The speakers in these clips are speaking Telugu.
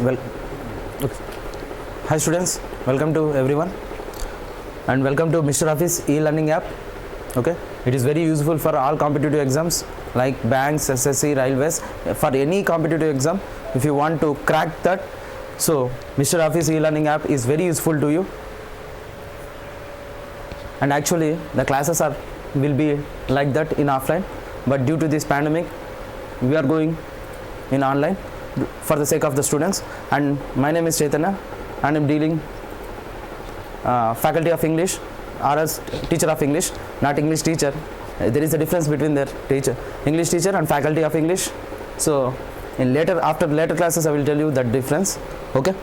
Well, okay. Hi students, welcome to everyone and welcome to Mr. Office e-learning app. Okay, it is very useful for all competitive exams like banks, SSC, railways, for any competitive exam. If you want to crack that, so Mr. Office e-learning app is very useful to you. And actually the classes will be like that in offline, but due to this pandemic we are going in online for the sake of the students. And my name is Chaitanya and I'm dealing faculty of English or as teacher of English, not English teacher. There is a difference between their teacher, English teacher and faculty of English. So after later classes I will tell you that difference. Okay,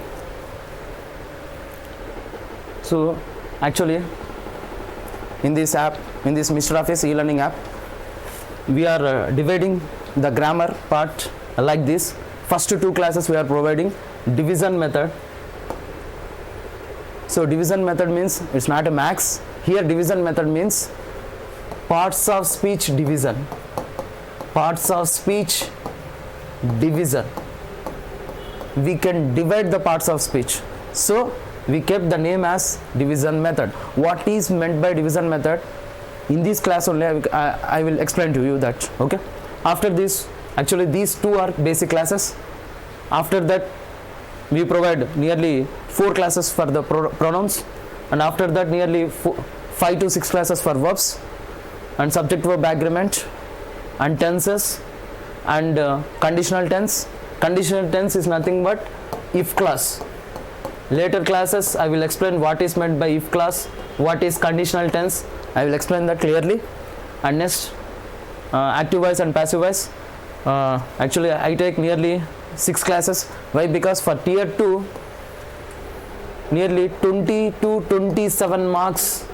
so actually in this app, in this Mr. Office e-learning app, we are dividing the grammar part like this. First 2 classes we are providing division method. So division method means it's not a max. Here division method means parts of speech division. Parts of speech division. We can divide the parts of speech. So we kept the name as division method. What is meant by division method? In this class only I will explain to you that. Okay. After this, actually these 2 are basic classes. After that we provide nearly 4 classes for the pronouns, and after that nearly 5 to 6 classes for verbs and subject verb agreement and tenses and conditional tense. Conditional tense is nothing but if clause. Later classes I will explain what is meant by if clause, what is conditional tense. I will explain that clearly. And next active voice and passive voice. Actually I take nearly 6 classes. Why? Because for tier 2 nearly 20 to 27 marks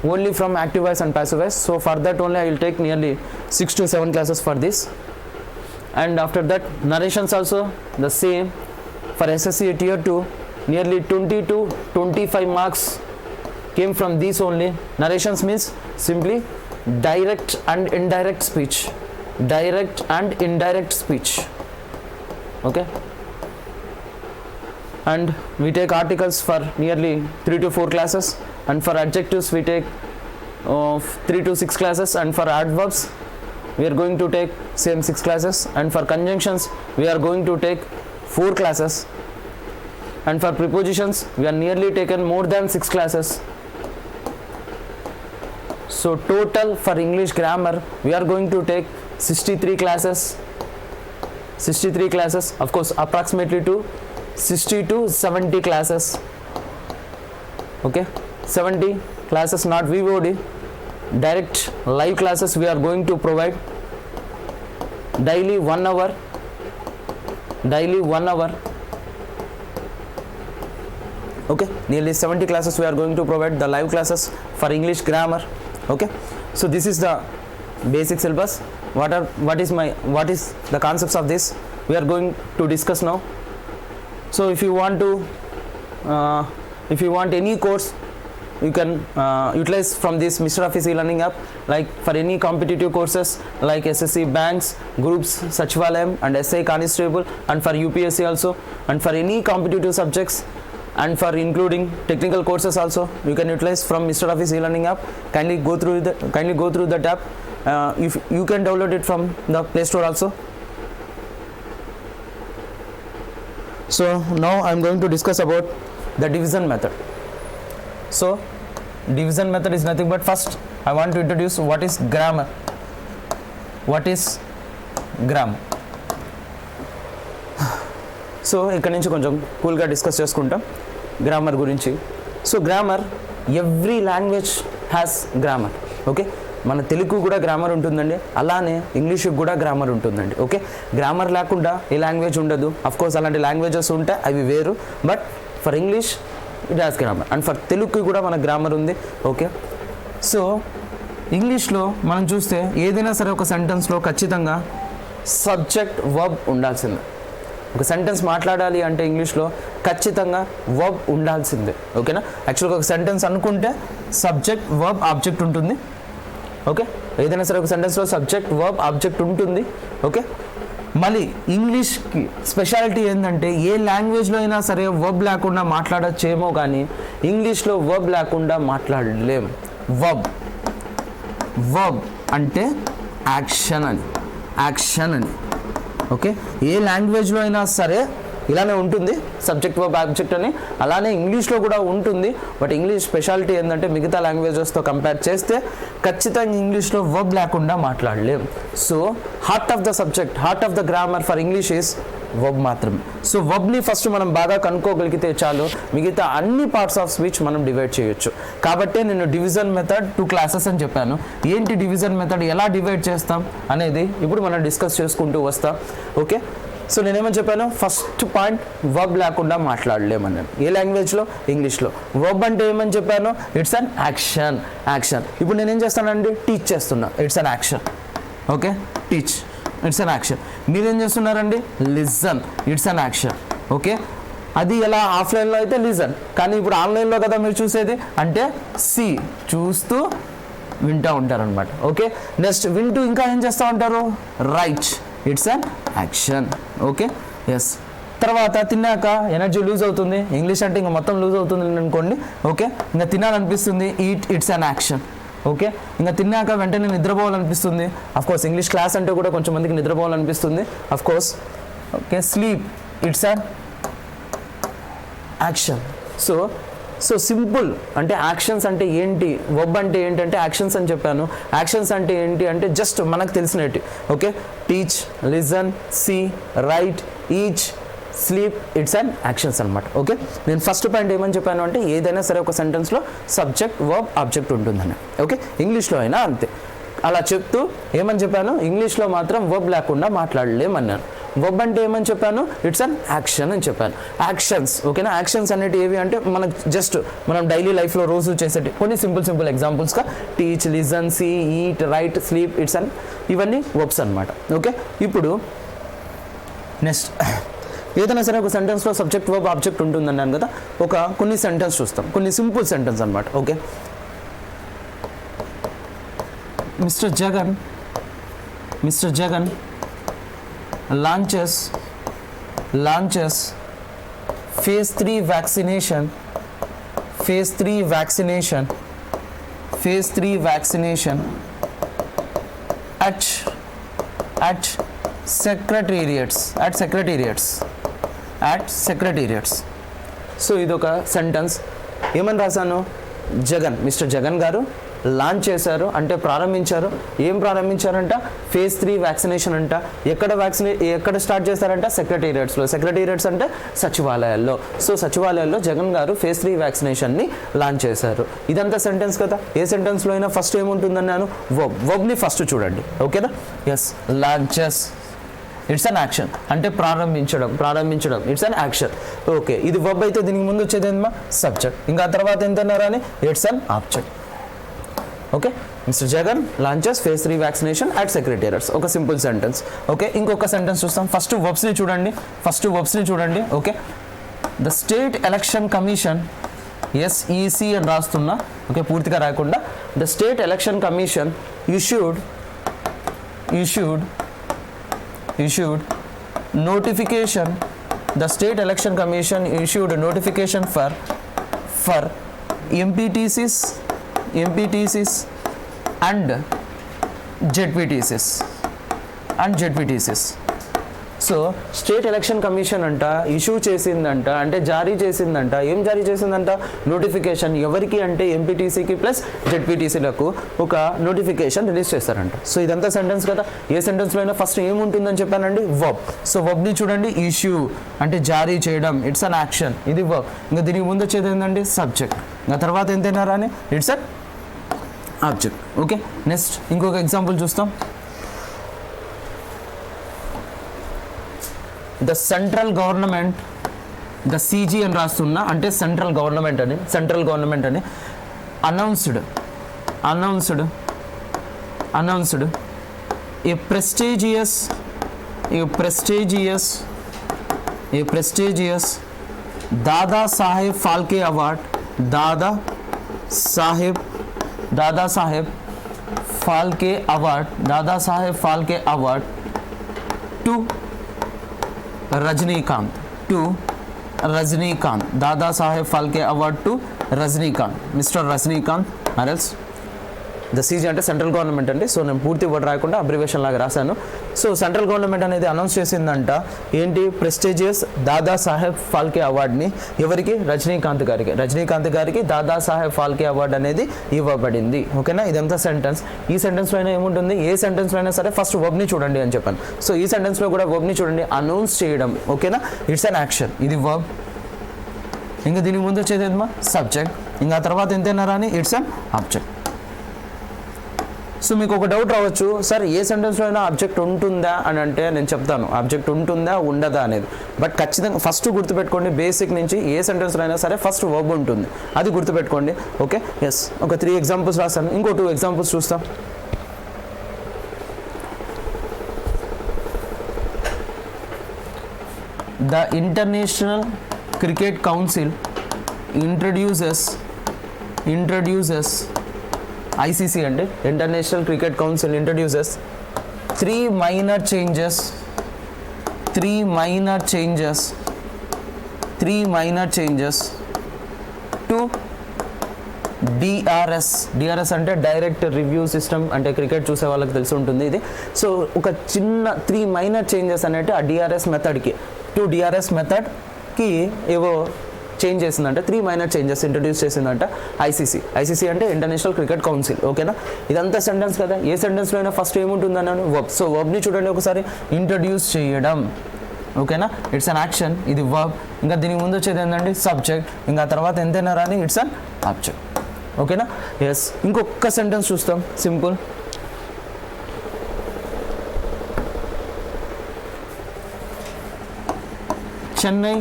only from active voice and passive voice. So for that only I will take nearly 6 to 7 classes for this. And after that narrations also the same. For SSC tier 2 nearly 20 to 25 marks came from these only. Narrations means simply direct and indirect speech. Direct and indirect speech. Okay, and we take articles for nearly 3 to 4 classes, and for adjectives we take 3 to 6 classes, and for adverbs we are going to take same 6 classes, and for conjunctions we are going to take 4 classes, and for prepositions we are nearly taken more than 6 classes. So total for English grammar we are going to take 63 classes. 63 classes, of course approximately to 60 to 70 classes. Okay, 70 classes, not VOD. Direct live classes we are going to provide daily 1 hour. Daily 1 hour. Okay, nearly 70 classes we are going to provide the live classes for English grammar. Okay, so this is the basic syllabus. What is the concepts of this we are going to discuss now. So if you want any course, you can utilize from this Mr. Office e-learning app, like for any competitive courses like SSC, banks, groups, Sachivalayam and SI Constable, and for UPSC also, and for any competitive subjects, and for including technical courses also you can utilize from Mr. Office e-learning app. Kindly go through that app. If you can download it from the Play Store also. So now I am going to discuss about the division method. So division method is nothing but, first I want to introduce what is grammar. What is grammar? So ఇక్కడ నుంచి కొంచెం కూల్గా డిస్కస్ చేసుకుంటాం గ్రామర్ గురించి. So grammar, every language has grammar. Okay, మన తెలుగు కూడా గ్రామర్ ఉంటుందండి, అలానే ఇంగ్లీష్కి కూడా గ్రామర్ ఉంటుందండి. ఓకే, గ్రామర్ లేకుండా ఏ లాంగ్వేజ్ ఉండదు. అఫ్కోర్స్ అలాంటి లాంగ్వేజెస్ ఉంటాయి, అవి వేరు. But for English it has grammar, and for తెలుగుకి కూడా మన గ్రామర్ ఉంది. ఓకే, సో ఇంగ్లీష్లో మనం చూస్తే ఏదైనా సరే ఒక సెంటెన్స్లో ఖచ్చితంగా సబ్జెక్ట్ వర్బ్ ఉండాల్సిందే. ఒక సెంటెన్స్ మాట్లాడాలి అంటే ఇంగ్లీష్లో ఖచ్చితంగా వర్బ్ ఉండాల్సిందే. ఓకేనా, యాక్చువల్గా ఒక సెంటెన్స్ అనుకుంటే సబ్జెక్ట్ వర్బ్ ఆబ్జెక్ట్ ఉంటుంది. ఓకే, ఏదైనా సరే ఒక సెంటెన్స్లో సబ్జెక్ట్ వర్బ్ ఆబ్జెక్ట్ ఉంటుంది. ఓకే, మళ్ళీ ఇంగ్లీష్కి స్పెషాలిటీ ఏంటంటే ఏ లాంగ్వేజ్లో అయినా సరే వర్బ్ లేకుండా మాట్లాడచ్చేమో కానీ ఇంగ్లీష్లో వర్బ్ లేకుండా మాట్లాడలేం. వర్బ్ అంటే యాక్షన్ అని. ఓకే, ఏ లాంగ్వేజ్లో అయినా సరే ఇలానే ఉంటుంది సబ్జెక్ట్ వర్బ్ ఆబ్జెక్ట్ అని, అలానే ఇంగ్లీష్లో కూడా ఉంటుంది. బట్ ఇంగ్లీష్ స్పెషాలిటీ ఏంటంటే మిగతా లాంగ్వేజెస్తో కంపేర్ చేస్తే ఖచ్చితంగా ఇంగ్లీష్లో వర్బ్ లేకుండా మాట్లాడలేం. So heart of the subject, heart of the grammar for English is verb మాత్రమే. సో వర్బ్ని ఫస్ట్ మనం బాగా కనుక్కోగలిగితే చాలు, మిగతా అన్ని పార్ట్స్ ఆఫ్ స్పీచ్ మనం డివైడ్ చేయొచ్చు. కాబట్టే నేను డివిజన్ మెథడ్ 2 క్లాసెస్ అని చెప్పాను. ఏంటి డివిజన్ మెథడ్, ఎలా డివైడ్ చేస్తాం అనేది ఇప్పుడు మనం డిస్కస్ చేసుకుంటూ వస్తాం. ఓకే, సో నేనేమని చెప్పాను, ఫస్ట్ పాయింట్ వర్బ్ లేకుండా మాట్లాడలేమన్నాను. ఏ లాంగ్వేజ్లో? ఇంగ్లీష్లో. వర్బ్ అంటే ఏమని చెప్పాను, ఇట్స్ అన్ యాక్షన్. ఇప్పుడు నేనేం చేస్తానండి, టీచ్ చేస్తున్నా, it's an action. Okay, teach, it's an action. మీరేం చేస్తున్నారండి, listen, it's an action. Okay, అది ఎలా ఆఫ్లైన్లో అయితే లిజన్, కానీ ఇప్పుడు ఆన్లైన్లో కదా మీరు చూసేది, అంటే సి, చూస్తూ వింటూ ఉంటారనమాట. ఓకే, నెక్స్ట్ వింటూ ఇంకా ఏం చేస్తూ ఉంటారు, right, it's an action. Okay, yes. తర్వాత తిన్నాక ఎనర్జీ లూజ్ అవుతుంది, ఇంగ్లీష్ అంటే ఇంకా మొత్తం లూజ్ అవుతుంది అనుకోండి. ఓకే, ఇంకా తినాలనిపిస్తుంది, eat, it's an action. Okay, ఇంకా తిన్నాక వెంటనే నిద్రపోవాలనిపిస్తుంది, అఫ్కోర్స్ ఇంగ్లీష్ క్లాస్ అంటే కూడా కొంచెం మందికి నిద్రపోవాలనిపిస్తుంది, of course. Okay, sleep, it's an action. So simple. అంటే యాక్షన్స్ అంటే ఏంటి, వర్బ్ అంటే ఏంటంటే యాక్షన్స్ అని చెప్పాను. యాక్షన్స్ అంటే ఏంటి అంటే జస్ట్ మనకు తెలిసినట్టు. Okay, teach, listen, see, right, each, sleep, it's and actions అనమాట. ఓకే, నేను ఫస్ట్ పాయింట్ ఏమని చెప్పాను అంటే ఏదైనా సరే ఒక సెంటెన్స్లో సబ్జెక్ట్, వర్బ్, ఆబ్జెక్ట్ ఉంటుందని. ఓకే, ఇంగ్లీష్లో అయినా అంతే. అలా చెప్తూ ఏమని చెప్పాను, ఇంగ్లీష్లో మాత్రం వర్బ్ లేకుండా మాట్లాడలేమన్నాను. వర్బ్ అంటే ఏమని చెప్పాను, ఇట్స్ అన్ యాక్షన్ అని చెప్పాను. యాక్షన్స్, ఓకేనా. యాక్షన్స్ అనేవి ఏవి అంటే మనకు జస్ట్ మనం డైలీ లైఫ్లో రోజు చేసేటి కొన్ని సింపుల్ ఎగ్జాంపుల్స్గా teach, listen, see, eat, write, sleep, it's an, ఇవన్నీ వర్బ్స్ అనమాట. ఓకే, ఇప్పుడు నెక్స్ట్ ఏదైనా సరే ఒక సెంటెన్స్లో సబ్జెక్ట్, వర్బ్, ఆబ్జెక్ట్ ఉంటుందన్నాను కదా. కొన్ని సెంటెన్స్ చూస్తాం, కొన్ని సింపుల్ సెంటెన్స్ అనమాట. Okay, mister Jagan launches phase 3 vaccination at secretariats. So ఇదొక సెంటెన్స్. ఏమని రాశాను, మిస్టర్ జగన్ గారు లాంచ్ చేశారు అంటే ప్రారంభించారు. ఏం ప్రారంభించారంట, ఫేజ్ 3 వ్యాక్సినేషన్ అంట. ఎక్కడ స్టార్ట్ చేశారంట, సెక్రటేరియట్స్లో. సెక్రటేరియట్స్ అంటే సచివాలయాల్లో. సో సచివాలయాల్లో జగన్ గారు ఫేజ్ 3 వ్యాక్సినేషన్ని లాంచ్ చేశారు. ఇదంతా సెంటెన్స్ కదా. ఏ సెంటెన్స్లో అయినా ఫస్ట్ ఏముంటుందన్నాను, వర్బ్ని ఫస్ట్ చూడండి. ఓకేనా, yes. Launches, it's an action, అంటే ప్రారంభించడం, ఇట్స్ అన్ యాక్షన్. ఓకే, ఇది వర్బ్ అయితే దీనికి ముందు వచ్చేది ఏంటమ్మా, సబ్జెక్ట్. ఇంకా తర్వాత ఎంతన్నారా అని, it's an object. Okay, mister Jagan launches phase 3 vaccination at secretariats. ఒక సింపుల్ సెంటెన్స్. ఓకే, ఇంకొక సెంటెన్స్ చూస్తాం. ఫస్ట్ వర్బ్స్ని చూడండి. Okay, the state election commission, SEC అని రాస్తున్నా. ఓకే, పూర్తిగా రాయకుండా. The state election commission issued notification. The state election commission issued a notification for MPTCs and ZPTCs. So state election commission అంట ఇష్యూ చేసిందంట, అంటే జారీ చేసిందంట. ఏం జారీ చేసిందంట, నోటిఫికేషన్. ఎవరికి అంటే ఎంపీటీసీకి ప్లస్ జెడ్పీటీసీలకు ఒక నోటిఫికేషన్ రిలీజ్ చేస్తారంట. సో ఇదంతా సెంటెన్స్ కదా. ఏ సెంటెన్స్లో అయినా ఫస్ట్ ఏముంటుందని చెప్పానండి, వర్బ్. సో వర్బ్ని చూడండి, ఇష్యూ అంటే జారీ చేయడం, ఇట్స్ అన్ యాక్షన్, ఇది వర్బ్. ఇంకా దీనికి ముందు వచ్చేది ఏంటండి, సబ్జెక్ట్. ఇంకా తర్వాత ఎంతైనా రాని, it's an object. Okay, next ఇంకొక ఎగ్జాంపుల్ చూస్తాం. The central government, the CG అని రాస్తున్నా, అంటే సెంట్రల్ గవర్నమెంట్ అని announced a prestigious Dada Saheb Phalke Award, Dada Saheb Phalke Award to Rajinikanth, to Rajinikanth, Dada Saheb Phalke award to Rajinikanth, mister Rajinikanth or else the CG అంటే సెంట్రల్ గవర్నమెంట్ అండి. సో నేను పూర్తి వర్డ్ రాయకుండా అబ్రివేషన్ లాగా రాశాను. సో సెంట్రల్ గవర్నమెంట్ అనేది అనౌన్స్ చేసిందంట ఏంటి, ప్రెస్టీజియస్ దాదా సాహెబ్ ఫాల్కే అవార్డ్ని ఎవరికి, రజనీకాంత్ గారికి. రజనీకాంత్ గారికి దాదా సాహెబ్ ఫాల్కే అవార్డ్ అనేది ఇవ్వబడింది. ఓకేనా, ఇదంతా సెంటెన్స్. ఈ సెంటెన్స్లో అయినా ఏముంటుంది, ఏ సెంటెన్స్లో అయినా సరే ఫస్ట్ వర్బ్ని చూడండి అని చెప్పాను. సో ఈ సెంటెన్స్లో కూడా వర్బ్ని చూడండి, అనౌన్స్ చేయడం. ఓకేనా, ఇట్స్ అన్ యాక్షన్, ఇది వర్బ్. ఇంకా దీనికి ముందు వచ్చేది ఏదమ్మా, సబ్జెక్ట్. ఇంకా తర్వాత ఎంతైనా రాని ఇట్స్ అన్ ఆబ్జెక్ట్. సో మీకు ఒక డౌట్ రావచ్చు, సార్ ఏ సెంటెన్స్లో అయినా ఆబ్జెక్ట్ ఉంటుందా అని అంటే నేను చెప్తాను ఆబ్జెక్ట్ ఉంటుందా ఉండదా అనేది. బట్ ఖచ్చితంగా ఫస్ట్ గుర్తుపెట్టుకోండి, బేసిక్ నుంచి ఏ సెంటెన్స్లో అయినా సరే ఫస్ట్ వర్బ్ ఉంటుంది, అది గుర్తుపెట్టుకోండి. Okay, yes. ఒక 3 ఎగ్జాంపుల్స్ రాస్తాను, ఇంకో 2 ఎగ్జాంపుల్స్ చూస్తాం. The international cricket council introduces ICC అంటే international cricket council introduces 3 minor changes to DRS అంటే డైరెక్ట్ రివ్యూ సిస్టమ్, అంటే క్రికెట్ చూసే వాళ్ళకి తెలిసి ఉంటుంది ఇది. సో ఒక చిన్న 3 minor changes అనేవి ఆ DRS మెథడ్కి ఏవో చేంజ్ చేసిందంట, 3 minor changes ఇంట్రడ్యూస్ చేసిందంట ఐసీసీ అంటే ఇంటర్నేషనల్ క్రికెట్ కౌన్సిల్. ఓకేనా, ఇదంతా సెంటెన్స్ కదా. ఏ సెంటెన్స్లో అయినా ఫస్ట్ ఏముంటుందన్నాను, వర్బ్. సో వర్బ్ని చూడండి ఒకసారి, ఇంట్రడ్యూస్ చేయడం. ఓకేనా, ఇట్స్ అన్ యాక్షన్, ఇది వర్బ్. ఇంకా దీనికి ముందు వచ్చేది ఏంటంటే సబ్జెక్ట్. ఇంకా తర్వాత ఎంతైనా రాని ఇట్స్ అన్ ఆబ్జెక్ట్. ఓకేనా, ఎస్. ఇంకొక సెంటెన్స్ చూస్తాం, simple. Chennai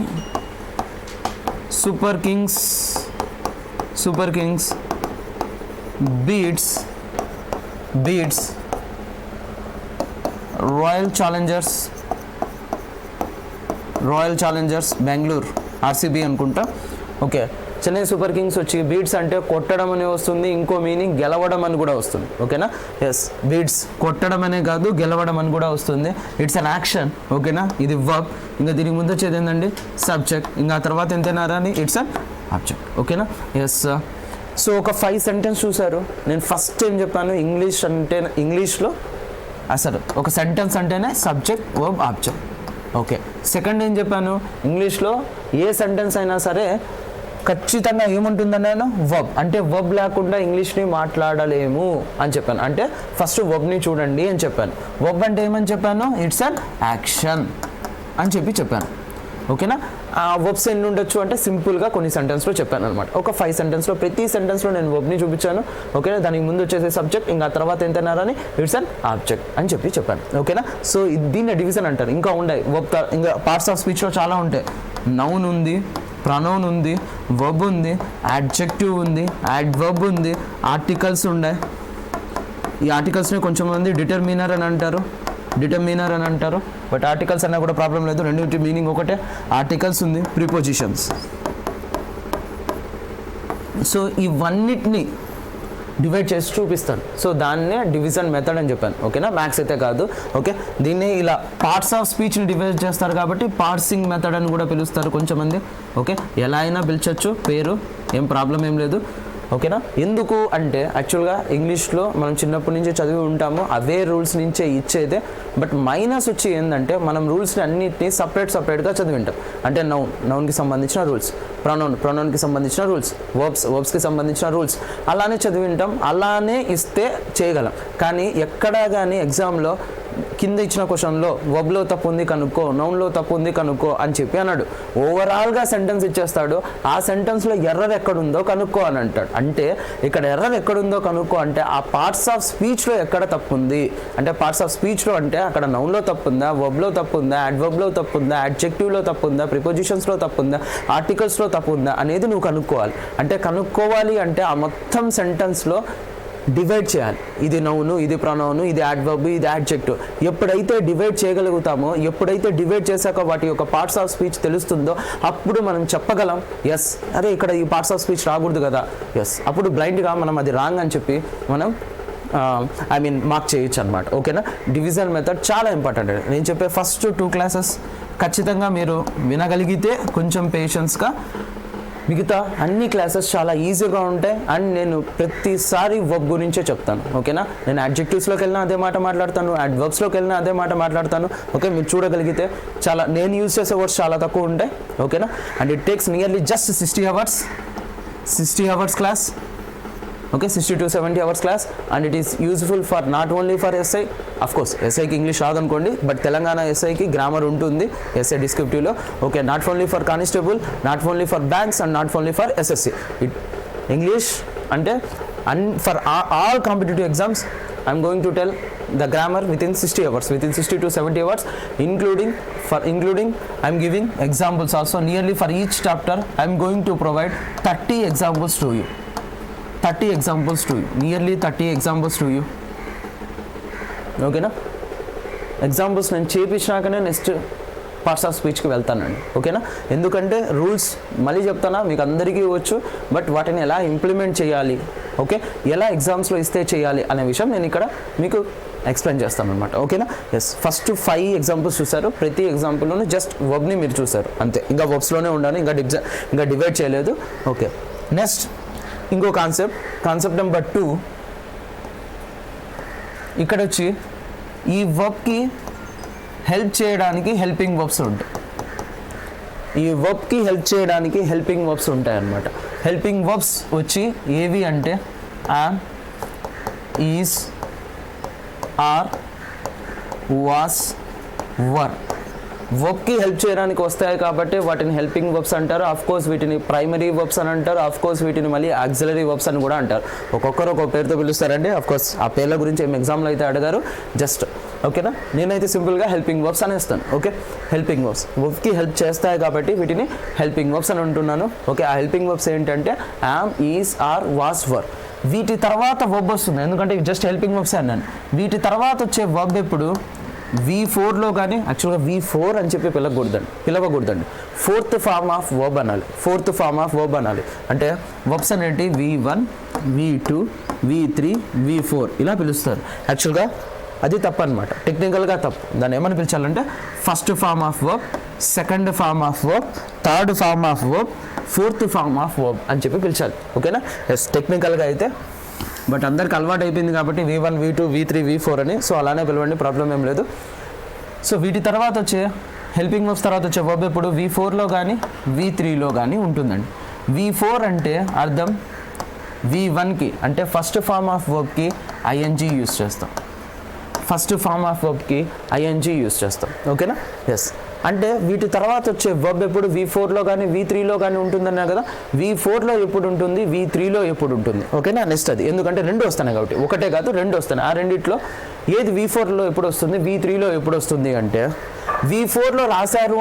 Super Kings beats Royal Challengers Bengaluru, RCB అనుకుంటా. ఓకే, చెన్నై సూపర్ కింగ్స్ వచ్చి బీట్స్ అంటే కొట్టడం అని వస్తుంది, ఇంకో మీనింగ్ గెలవడం అని కూడా వస్తుంది. ఓకేనా, ఎస్. బీట్స్ కొట్టడం అనే కాదు, గెలవడం అని కూడా వస్తుంది. It's an action. ఓకేనా, ఇది వర్బ్. ఇంకా దీనికి ముందు వచ్చేది ఏంటండి, సబ్జెక్ట్. ఇంకా తర్వాత ఎంతైనా రాని ఇట్స్ అన్ ఆబ్జెక్ట్. ఓకేనా, ఎస్. సో ఒక 5 సెంటెన్స్ చూసారు. నేను ఫస్ట్ ఏం చెప్పాను, ఇంగ్లీష్లో అసలు ఒక సెంటెన్స్ అంటేనే subject, verb, object. Okay, second ఏం చెప్పాను, ఇంగ్లీష్లో ఏ సెంటెన్స్ అయినా సరే ఖచ్చితంగా ఏముంటుందన్నాను, వర్బ్. అంటే వర్బ్ లేకుండా ఇంగ్లీష్ని మాట్లాడలేము అని చెప్పాను. అంటే ఫస్ట్ వర్బ్ని చూడండి అని చెప్పాను. వర్బ్ అంటే ఏమని చెప్పాను, ఇట్స్ అన్ యాక్షన్ అని చెప్పాను. ఓకేనా, ఆ వర్బ్స్ ఎన్ని ఉండొచ్చు అంటే సింపుల్గా కొన్ని సెంటెన్స్లో చెప్పాను అనమాట. ఒక 5 సెంటెన్స్లో ప్రతి సెంటెన్స్లో నేను వర్బ్ని చూపించాను. ఓకేనా, దానికి ముందు వచ్చేసి సబ్జెక్ట్, ఇంకా తర్వాత ఎంతైనా అని ఇట్స్ అన్ ఆబ్జెక్ట్ అని చెప్పాను. ఓకేనా, సో దీన్ని డివిజన్ అంటారు. ఇంకా ఉన్నాయి వర్బ్, ఇంకా పార్ట్స్ ఆఫ్ స్పీచ్లో చాలా ఉంటాయి. నౌన్ ఉంది, ప్రొనౌన్ ఉంది, వర్బ్ ఉంది, యాడ్జెక్టివ్ ఉంది, యాడ్వర్బ్ ఉంది, ఆర్టికల్స్ ఉన్నాయి. ఈ ఆర్టికల్స్ని కొంచెం మంది డిటర్మినర్ అని అంటారు. బట్ ఆర్టికల్స్ అన్నా కూడా ప్రాబ్లం లేదు, రెండింటి మీనింగ్ ఒకటే. ఆర్టికల్స్ ఉంది, ప్రిపోజిషన్స్. సో ఇవన్నిటిని డివైడ్ చేసి చూపిస్తాను. సో దాన్నే డివిజన్ మెథడ్ అని చెప్పాను. ఓకేనా, మ్యాథ్స్ అయితే కాదు. ఓకే, దీన్ని ఇలా పార్ట్స్ ఆఫ్ స్పీచ్ని డివైడ్ చేస్తారు కాబట్టి పార్సింగ్ మెథడ్ అని కూడా పిలుస్తారు కొంచెమంది. ఓకే, ఎలా అయినా పిలిచచ్చు, పేరు ఏం ప్రాబ్లం ఏం లేదు. ఓకేనా, ఎందుకు అంటే యాక్చువల్గా ఇంగ్లీష్లో మనం చిన్నప్పటి నుంచి చదివి ఉంటాము, అవే రూల్స్ నుంచే ఇచ్చేదే. బట్ మైనస్ వచ్చి ఏంటంటే మనం రూల్స్ని అన్నిటినీ సపరేట్గా చదివి ఉంటాం. అంటే నౌన్కి సంబంధించిన రూల్స్, ప్రొనౌన్కి సంబంధించిన రూల్స్, వర్బ్స్కి సంబంధించిన రూల్స్ అలానే చదివి ఉంటాం. అలానే ఇస్తే చేయగలం. కానీ ఎక్కడా కానీ ఎగ్జామ్లో కింద ఇచ్చిన క్వశ్చన్లో వర్బ్లో తప్పు ఉంది కనుక్కో, నౌన్లో తప్పు ఉంది కనుక్కో అని చెప్పి అన్నాడు. ఓవరాల్గా సెంటెన్స్ ఇచ్చేస్తాడు, ఆ సెంటెన్స్లో ఎర్రర్ ఎక్కడుందో కనుక్కో అని అంటాడు. అంటే ఇక్కడ ఎర్రర్ ఎక్కడుందో కనుక్కో అంటే ఆ పార్ట్స్ ఆఫ్ స్పీచ్లో ఎక్కడ తప్పు ఉంది అంటే, పార్ట్స్ ఆఫ్ స్పీచ్లో అంటే అక్కడ నౌన్లో తప్పు ఉందా, వర్బ్లో తప్పు ఉందా, అడ్వర్బ్లో తప్పు ఉందా, అడ్జెక్టివ్లో తప్పు ఉందా, ప్రిపోజిషన్స్లో తప్పు ఉందా, ఆర్టికల్స్లో తప్పు ఉందా అనేది నువ్వు కనుక్కోవాలి. అంటే కనుక్కోవాలి అంటే ఆ మొత్తం సెంటెన్స్లో డివైడ్ చేయాలి. ఇది నౌను, ఇది ప్రొనౌను, ఇది యాడ్వర్బ్, ఇది యాడ్జెక్టివ్. ఎప్పుడైతే డివైడ్ చేయగలుగుతామో, ఎప్పుడైతే డివైడ్ చేశాక వాటి యొక్క పార్ట్స్ ఆఫ్ స్పీచ్ తెలుస్తుందో అప్పుడు మనం చెప్పగలం, ఎస్ అరే ఇక్కడ ఈ పార్ట్స్ ఆఫ్ స్పీచ్ రాకూడదు కదా, ఎస్ అప్పుడు బ్లైండ్గా మనం అది రాంగ్ అని చెప్పి మనం మార్క్ చేయొచ్చు అనమాట. ఓకేనా, డివిజన్ మెథడ్ చాలా ఇంపార్టెంట్. నేను చెప్పే ఫస్ట్ 2 క్లాసెస్ ఖచ్చితంగా మీరు వినగలిగితే కొంచెం పేషెన్స్గా మిగతా అన్ని క్లాసెస్ చాలా ఈజీగా ఉంటాయి. అండ్ నేను ప్రతిసారి వర్బ్ గురించే చెప్తాను, ఓకేనా. నేను అడ్జెక్టివ్స్లోకి వెళ్ళినా అదే మాట మాట్లాడతాను, అడ్వర్బ్స్లోకి వెళ్ళినా అదే మాట మాట్లాడతాను, ఓకే. మీరు చూడగలిగితే చాలా నేను యూజ్ చేసే వర్డ్స్ చాలా తక్కువ ఉంటాయి, ఓకేనా. And it takes nearly just 60 hours class, okay, 60 to 70 hours class. And it is useful for not only for SI, of course ఎస్ఐకి ఇంగ్లీష్ రాదనుకోండి, బట్ తెలంగాణ ఎస్ఐకి గ్రామర్ ఉంటుంది ఎస్ఐ డిస్క్రిప్టివ్లో, okay. Not only for constable, not only for banks and not only for SSC. English అంటే for all competitive exams I'm going to tell the grammar within 60 hours, within 60 to 70 hours, including I am giving examples also. Nearly for each chapter I am going to provide 30 examples to you, nearly 30 examples to you, ఓకేనా. ఎగ్జాంపుల్స్ నేను చేపించినాకనే నెక్స్ట్ పార్ట్స్ ఆఫ్ స్పీచ్కి వెళ్తానండి, ఓకేనా. ఎందుకంటే రూల్స్ మళ్ళీ చెప్తానా మీకు అందరికీ వచ్చు, బట్ వాటిని ఎలా ఇంప్లిమెంట్ చేయాలి, ఓకే, ఎలా ఎగ్జామ్స్లో ఇస్తే చేయాలి అనే విషయం నేను ఇక్కడ మీకు ఎక్స్ప్లెయిన్ చేస్తాను అనమాట, ఓకేనా. ఎస్, ఫస్ట్ 5 ఎగ్జాంపుల్స్ చూసారు, ప్రతి ఎగ్జాంపుల్లోనూ జస్ట్ వర్బ్ని మీరు చూసారు అంతే, ఇంకా వర్బ్స్లోనే ఉండాలి, ఇంకా డివైడ్ చేయలేదు, ఓకే. నెక్స్ట్ ఇంకో కాన్సెప్ట్ నెంబర్ 2, ఇక్కడ వచ్చి ఈ వర్బ్కి హెల్ప్ చేయడానికి హెల్పింగ్ వర్బ్స్ ఉంటాయి, ఈ వర్బ్కి హెల్ప్ చేయడానికి హెల్పింగ్ వర్బ్స్ ఉంటాయి అన్నమాట. హెల్పింగ్ వర్బ్స్ వచ్చి ఏవి అంటే am, is, are, was, were. వర్బ్కి హెల్ప్ చేయడానికి వస్తాయి కాబట్టి వాటిని హెల్పింగ్ వర్బ్స్ అంటారు. ఆఫ్ కోర్స్ వీటిని ప్రైమరీ వర్బ్స్ అని అంటారు, ఆఫ్ కోర్స్ వీటిని మళ్ళీ ఆక్సిలరీ వర్బ్స్ అని కూడా అంటారు. ఒక్కొక్కరు ఒక్కొక్క పేరుతో పిలుస్తారండి. ఆఫ్ కోర్స్ ఆ పేర్ల గురించి ఏం ఎగ్జామ్లో అయితే అడిగారు, జస్ట్ ఓకేనా. నేనైతే సింపుల్గా హెల్పింగ్ వర్బ్స్ అనేస్తాను, ఓకే. హెల్పింగ్ వర్బ్కి హెల్ప్ చేస్తాయి కాబట్టి వీటిని హెల్పింగ్ వర్బ్స్ అని అంటున్నాను, ఓకే. ఆ హెల్పింగ్ వర్బ్స్ ఏంటంటే am, is, are, was, were. వీటి తర్వాత వర్బ్ వస్తుంది, ఎందుకంటే జస్ట్ హెల్పింగ్ వర్బ్స్ అన్నాను. వీటి తర్వాత వచ్చే వర్బ్ ఎప్పుడు V4లో కానీ, యాక్చువల్గా V4 అని చెప్పి పిలవకూడదండి, ఫోర్త్ ఫార్మ్ ఆఫ్ వర్బ్ అనాలి. అంటే వర్బ్స్ అనేటి V1, V2, V3, V4 ఇలా పిలుస్తారు. యాక్చువల్గా అది తప్పు అనమాట, టెక్నికల్గా తప్పు. దాన్ని ఏమని పిలిచాలంటే first form of verb, second form of verb, third form of verb, fourth form of verb అని చెప్పి పిలిచాలి, ఓకేనా. ఎస్, టెక్నికల్గా అయితే, బట్ అందరికి అలవాటు అయిపోయింది కాబట్టి V1, V2, V3, V4 అని, సో అలానే పిలవండి, ప్రాబ్లం ఏం లేదు. సో వీటి తర్వాత వచ్చే హెల్పింగ్ వర్బ్స్ తర్వాత వచ్చే వర్బ్ ఎప్పుడు V4లో కానీ V3లో కానీ ఉంటుందండి. V4 అంటే అర్థం V1కి అంటే ఫస్ట్ ఫార్మ్ ఆఫ్ వర్బ్కి ING యూస్ చేస్తాం, ఓకేనా. ఎస్, అంటే వీటి తర్వాత వచ్చే వర్బ్ ఎప్పుడు V4లో కానీ V3లో కానీ ఉంటుందన్నా కదా. V4లో ఎప్పుడు ఉంటుంది, V3లో ఎప్పుడు ఉంటుంది, ఓకేనా. నెక్స్ట్ అది ఎందుకంటే 2 వస్తున్నాయి కాబట్టి, ఒకటే కాదు 2 వస్తున్నాయి. ఆ రెండిట్లో ఏది V4లో ఎప్పుడు వస్తుంది, V3లో ఎప్పుడు వస్తుంది అంటే V4లో రాశారు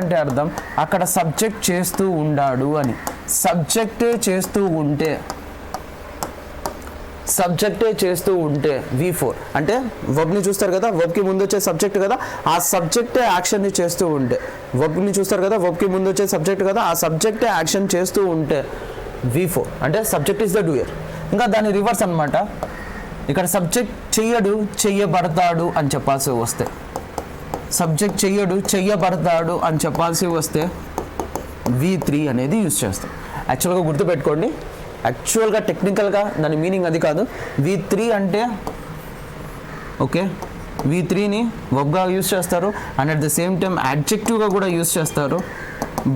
అంటే అర్థం అక్కడ సబ్జెక్ట్ చేస్తూ ఉండాడు అని. సబ్జెక్టే చేస్తూ ఉంటే V4 అంటే వర్బ్ని చూస్తారు కదా, వర్బ్కి ముందు వచ్చే సబ్జెక్ట్ కదా, ఆ సబ్జెక్టే యాక్షన్ని చేస్తూ ఉంటే, వర్బ్ని చూస్తారు కదా, వర్బ్కి ముందు వచ్చే సబ్జెక్ట్ కదా, ఆ సబ్జెక్టే యాక్షన్ చేస్తూ ఉంటే V4 అంటే సబ్జెక్ట్ ఈస్ ద డూయర్. ఇంకా దాని రివర్స్ అనమాట, ఇక్కడ సబ్జెక్ట్ చెయ్యడు చెయ్యబడతాడు అని చెప్పాల్సి వస్తే, సబ్జెక్ట్ చెయ్యడు చెయ్యబడతాడు అని చెప్పాల్సి వస్తే V3 అనేది యూజ్ చేస్తాం. యాక్చువల్గా గుర్తుపెట్టుకోండి, యాక్చువల్గా టెక్నికల్గా దాని మీనింగ్ అది కాదు. V3 అంటే ఓకే, V3ని వర్బ్గా యూజ్ చేస్తారు and at the same time యాడ్జెక్టివ్గా కూడా యూజ్ చేస్తారు.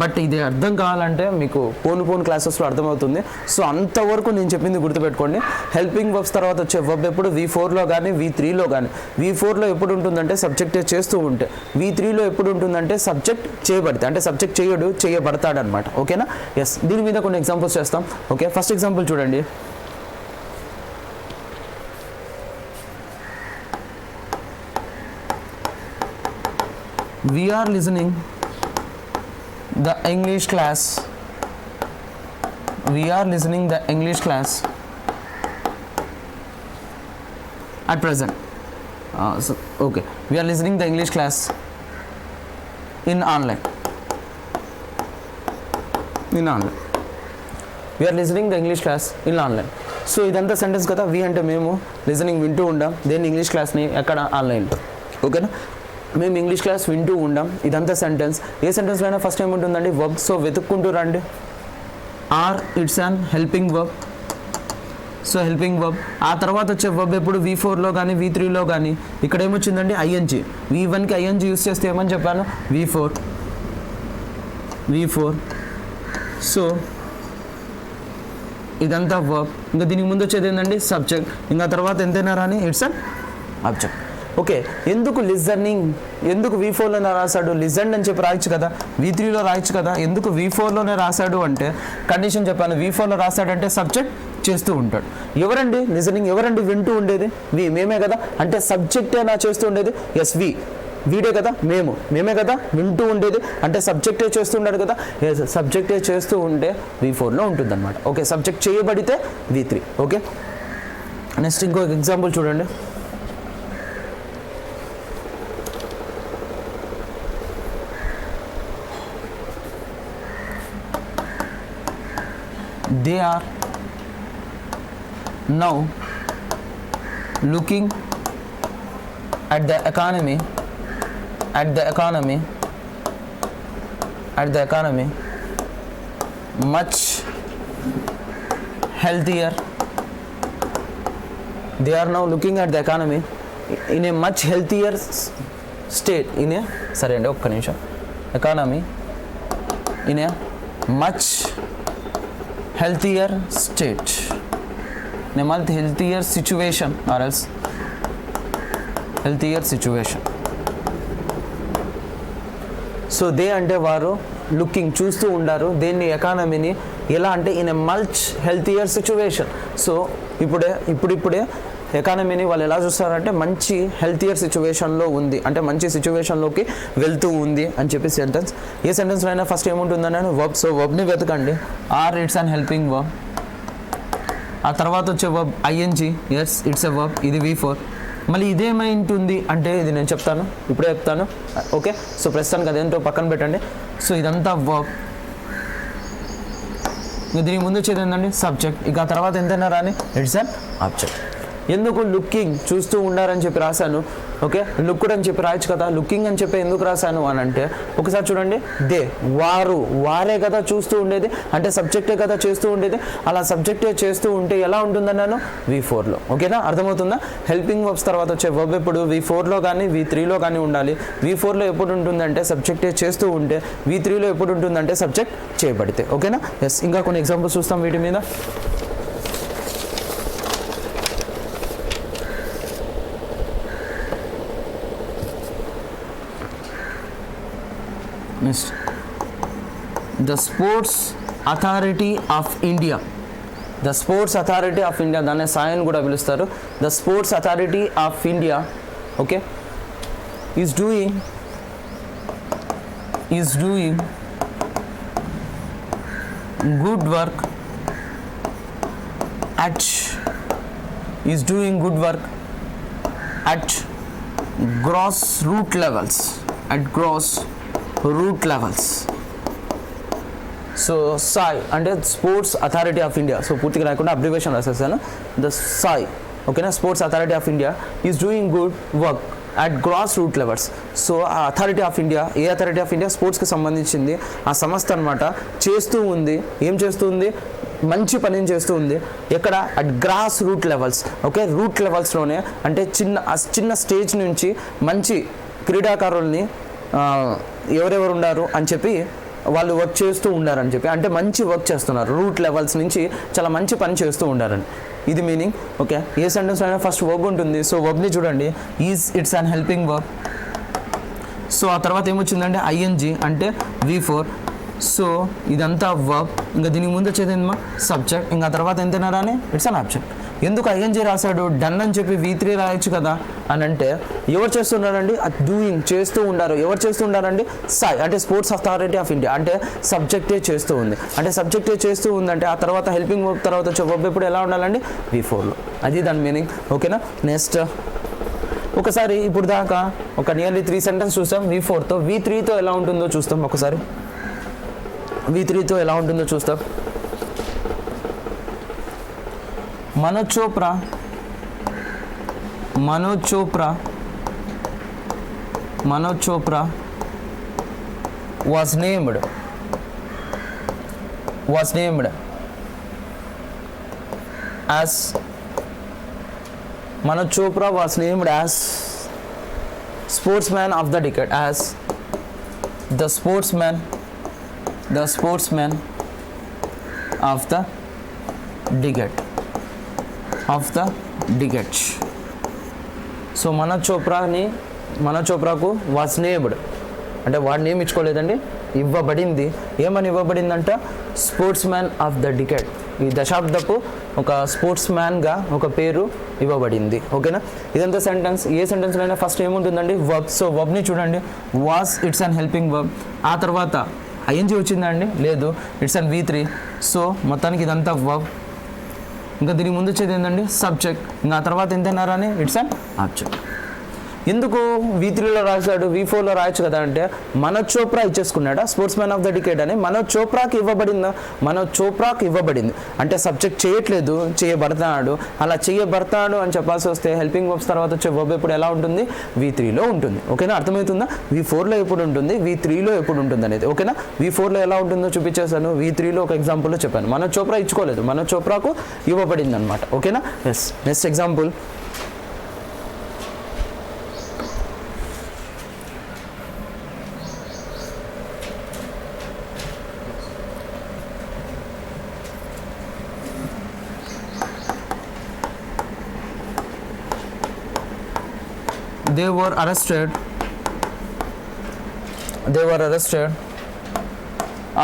బట్ ఇది అర్థం కావాలంటే మీకు పోను క్లాసెస్లో అర్థమవుతుంది. సో అంతవరకు నేను చెప్పింది గుర్తుపెట్టుకోండి. హెల్పింగ్ వర్బ్స్ తర్వాత వచ్చే వర్బ్ ఎప్పుడు V4లో కానీ V3లో కానీ. V4లో ఎప్పుడు ఉంటుందంటే సబ్జెక్ట్ చేస్తూ ఉంటే, V3లో ఎప్పుడు ఉంటుందంటే సబ్జెక్ట్ చేయబడితే, అంటే సబ్జెక్ట్ చేయడు చేయబడతాడు అనమాట, ఓకేనా. ఎస్, దీని మీద కొన్ని ఎగ్జాంపుల్స్ చేస్తాం, ఓకే. ఫస్ట్ ఎగ్జాంపుల్ చూడండి. We are listening the English class. At present. Okay. We are listening the English class in online. We are listening the English class in online. So ఇదంతా సెంటెన్స్ కదా. వి అంటే మేము, లిజనింగ్ వింటూ ఉండాం, దెన్ ఇంగ్లీష్ క్లాస్ని ఎక్కడ ఆన్లైన్, ఓకేనా. మేము ఇంగ్లీష్ క్లాస్ వింటూ ఉండాం. ఇదంతా సెంటెన్స్. ఏ సెంటెన్స్లో అయినా ఫస్ట్ ఏముంటుందండి? వర్బ్. సో వెతుక్కుంటూ రండి. Or it's an helping verb. So helping verb. ఆ తర్వాత వచ్చే వర్బ్ ఎప్పుడు V4లో కానీ V3లో కానీ. ఇక్కడ ఏమొచ్చిందండి? ఐఎన్జీ. V1కి ఐఎన్జీ యూస్ చేస్తే ఏమని చెప్పాను? V4. సో ఇదంతా వర్బ్. ఇంకా దీనికి ముందు వచ్చేది ఏంటండి? సబ్జెక్ట్. ఇంకా తర్వాత ఎంతైనా రాని ఇట్స్ అన్ ఆబ్జెక్ట్. ఓకే, ఎందుకు లిజనింగ్, ఎందుకు V4లోనే రాశాడు? లిజన్ అని చెప్పి రాయొచ్చు కదా, V3లో రాయొచ్చు కదా. ఎందుకు V4లోనే రాశాడు అంటే కండిషన్ చెప్పాను. V4లో రాశాడంటే సబ్జెక్ట్ చేస్తూ ఉంటాడు. ఎవరండి లిజనింగ్? ఎవరండి వింటూ ఉండేది? మేమే కదా. అంటే సబ్జెక్టే నా చేస్తూ ఉండేది. ఎస్, వీడే కదా, మేమే కదా వింటూ ఉండేది. అంటే సబ్జెక్టే చేస్తూ ఉన్నాడు కదా. సబ్జెక్టే చేస్తూ ఉంటే V4లో ఉంటుంది అనమాట. ఓకే, సబ్జెక్ట్ చేయబడితే V3. ఓకే, నెక్స్ట్ ఇంకొక ఎగ్జాంపుల్ చూడండి. They are now looking at the economy much healthier. They are now looking at the economy in a much healthier state. సరే అండి, ఒక్క నిమిషం. Economy in a much healthier state, in a much healthier situation, or else healthier situation. So they అంటే వారు లుకింగ్ చూస్తూ ఉండారు దేన్ని? ఎకానమీని. ఎలా అంటే in a much healthier situation. So ఇప్పుడే ఎకానమీని వాళ్ళు ఎలా చూస్తారంటే మంచి హెల్తీయర్ సిచ్యువేషన్లో ఉంది, అంటే మంచి సిచ్యువేషన్లోకి వెళ్తూ ఉంది అని చెప్పి సెంటెన్స్. ఏ సెంటెన్స్లో అయినా ఫస్ట్ ఏముంటుందని వర్బ్. సో వర్బ్ని వెతకండి. Or it's an helping verb. ఆ తర్వాత వచ్చే verb ING. Yes, it's a verb. ఇది V4. మళ్ళీ ఇదేమై ఉంటుంది అంటే ఇది నేను చెప్తాను, ఇప్పుడే చెప్తాను. ఓకే, సో ప్రస్తుతానికి అదేంటో పక్కన పెట్టండి. సో ఇదంతా వర్బ్. ఇంకా దీనికి ముందు వచ్చేది ఏంటండి? సబ్జెక్ట్. ఇక తర్వాత ఎంతైనా రాని ఇట్స్ అన్ ఆబ్జెక్ట్. ఎందుకు లుకింగ్ చూస్తూ ఉండారని చెప్పి రాశాను? ఓకే, లుక్డ్ అని చెప్పి రాయొచ్చు కదా. లుకింగ్ అని చెప్పి ఎందుకు రాశాను అని అంటే ఒకసారి చూడండి. వారే కదా చూస్తూ ఉండేది, అంటే సబ్జెక్టే కదా చేస్తూ ఉండేది. అలా సబ్జెక్టే చేస్తూ ఉంటే ఎలా ఉంటుందన్నాను? V4లో. ఓకేనా, అర్థమవుతుందా? హెల్పింగ్ వర్బ్స్ తర్వాత వచ్చే వర్బ్ ఎప్పుడు V4లో కానీ V3లో కానీ ఉండాలి. V4లో ఎప్పుడు ఉంటుందంటే సబ్జెక్టే చేస్తూ ఉంటే, V3లో ఎప్పుడు ఉంటుందంటే సబ్జెక్ట్ చేయబడితే. ఓకేనా. ఎస్, ఇంకా కొన్ని ఎగ్జాంపుల్స్ చూస్తాం వీటి మీద. Next, the Sports Authority of India. The Sports Authority of India, దాన్ని సాయన్ కూడా పిలుస్తారు. The Sports Authority of India, okay, is doing good work at grassroots levels. So SAI అంటే sports authority of India. So పూర్తిగా రాకుండా అబ్రివేషన్ రాసేసాను. ద సాయ్, ఓకేనా. Sports authority of India is doing good work at grass root levels. So ఆ అథారిటీ ఆఫ్ ఇండియా, ఏ అథారిటీ ఆఫ్ ఇండియా? స్పోర్ట్స్కి సంబంధించింది ఆ సంస్థ అనమాట. చేస్తూ ఉంది, ఏం చేస్తూ ఉంది? మంచి పనిని చేస్తూ ఉంది. ఎక్కడ? At grass root levels. Okay, root లెవెల్స్లోనే, అంటే చిన్న స్టేజ్ నుంచి మంచి క్రీడాకారుల్ని ఎవరెవరు ఉన్నారు అని చెప్పి వాళ్ళు వర్క్ చేస్తూ ఉండారని చెప్పి, అంటే మంచి వర్క్ చేస్తున్నారు. రూట్ లెవెల్స్ నుంచి చాలా మంచి పని చేస్తూ ఉండారని, ఇది మీనింగ్. ఓకే, ఏ సెంటెన్స్ అయినా ఫస్ట్ వర్బ్ ఉంటుంది. సో వర్బ్ని చూడండి. It's an helping verb. So ఆ తర్వాత ఏమొచ్చిందంటే ఐఎన్జీ, అంటే V4. సో ఇదంతా వర్బ్. ఇంకా దీనికి ముందు వచ్చేది ఏంటమ్మా? సబ్జెక్ట్. ఇంకా తర్వాత ఎంతైనా రాని ఇట్స్ అన్ ఆబ్జెక్ట్. ఎందుకు ఐఎన్జీ రాశాడు? డన్ అని చెప్పి V3 రాయొచ్చు కదా అని అంటే ఎవరు చేస్తున్నారండి? డూయింగ్, చేస్తూ ఉండారు. ఎవరు చేస్తూ ఉండారండి? సాయ్ అంటే స్పోర్ట్స్ అథారిటీ ఆఫ్ ఇండియా, అంటే సబ్జెక్టే చేస్తూ ఉంది. అంటే సబ్జెక్టే చేస్తూ ఉందంటే ఆ తర్వాత హెల్పింగ్ వర్బ్ తర్వాత వచ్చే వర్బ్ ఎప్పుడు ఎలా ఉండాలండి? V4లో. అది దాని మీనింగ్. ఓకేనా. నెక్స్ట్ ఒకసారి ఇప్పుడు దాకా ఒక నియర్లీ 3 సెంటెన్స్ చూస్తాం V4తో. V3తో ఎలా ఉంటుందో చూస్తాం ఒకసారి. V3తో ఎలా ఉంటుందో చూస్తాం. Manoj Chopra Manoj Chopra was named as Manoj Chopra was named as sportsman of the decade, as the sportsman of the decade. So Manoj చోప్రాకు వాజ్ నేమ్డ్ అంటే వాడి నేమ్ ఇచ్చుకోలేదండి, ఇవ్వబడింది. ఏమని ఇవ్వబడిందంట? Sportsman of the decade. ఈ దశాబ్దపు ఒక స్పోర్ట్స్ మ్యాన్గా ఒక పేరు ఇవ్వబడింది. ఓకేనా? ఇదంతా సెంటెన్స్. ఏ సెంటెన్స్లో అయినా ఫస్ట్ ఏముంటుందండి? వర్బ్. సో వర్బ్ని చూడండి, was it's an helping verb. ఆ తర్వాత ఐఎన్జీ వచ్చిందండి? లేదు, ఇట్స్ అన్ V3. సో మొత్తానికి ఇదంతా వర్బ్. ఇంకా దీనికి ముందు వచ్చేది ఏంటండి? సబ్జెక్ట్. ఇంకా ఆ తర్వాత ఎంతైనారా అని ఇట్స్ అన్ ఆబ్జెక్ట్. ఎందుకు V3లో రాశాడు, V4లో రాయొచ్చు కదా అంటే మనోజ్ చోప్రా ఇచ్చేసుకున్నాడా sportsman of the decade అని? మనోజ్ చోప్రాకి ఇవ్వబడింది అంటే సబ్జెక్ట్ చేయట్లేదు, చేయబడతాడు. అలా చేయబడతాడు అని చెప్పాల్సి వస్తే హెల్పింగ్ వర్బ్స్ తర్వాత వచ్చే వర్బ్ ఎప్పుడు ఎలా ఉంటుంది? V3లో ఉంటుంది. ఓకేనా? అర్థమవుతుందా? V4లో ఎప్పుడు ఉంటుంది, V3లో ఎప్పుడు ఉంటుంది అనేది. ఓకేనా? V4లో ఎలా ఉంటుందో చూపించేసాను, V3లో ఒక ఎగ్జాంపుల్లో చెప్పాను. మనోజ్ చోప్రా ఇచ్చుకోలేదు, మనోజ్ చోప్రాకు ఇవ్వబడింది అనమాట. ఓకేనా? Yes. Next example. They were arrested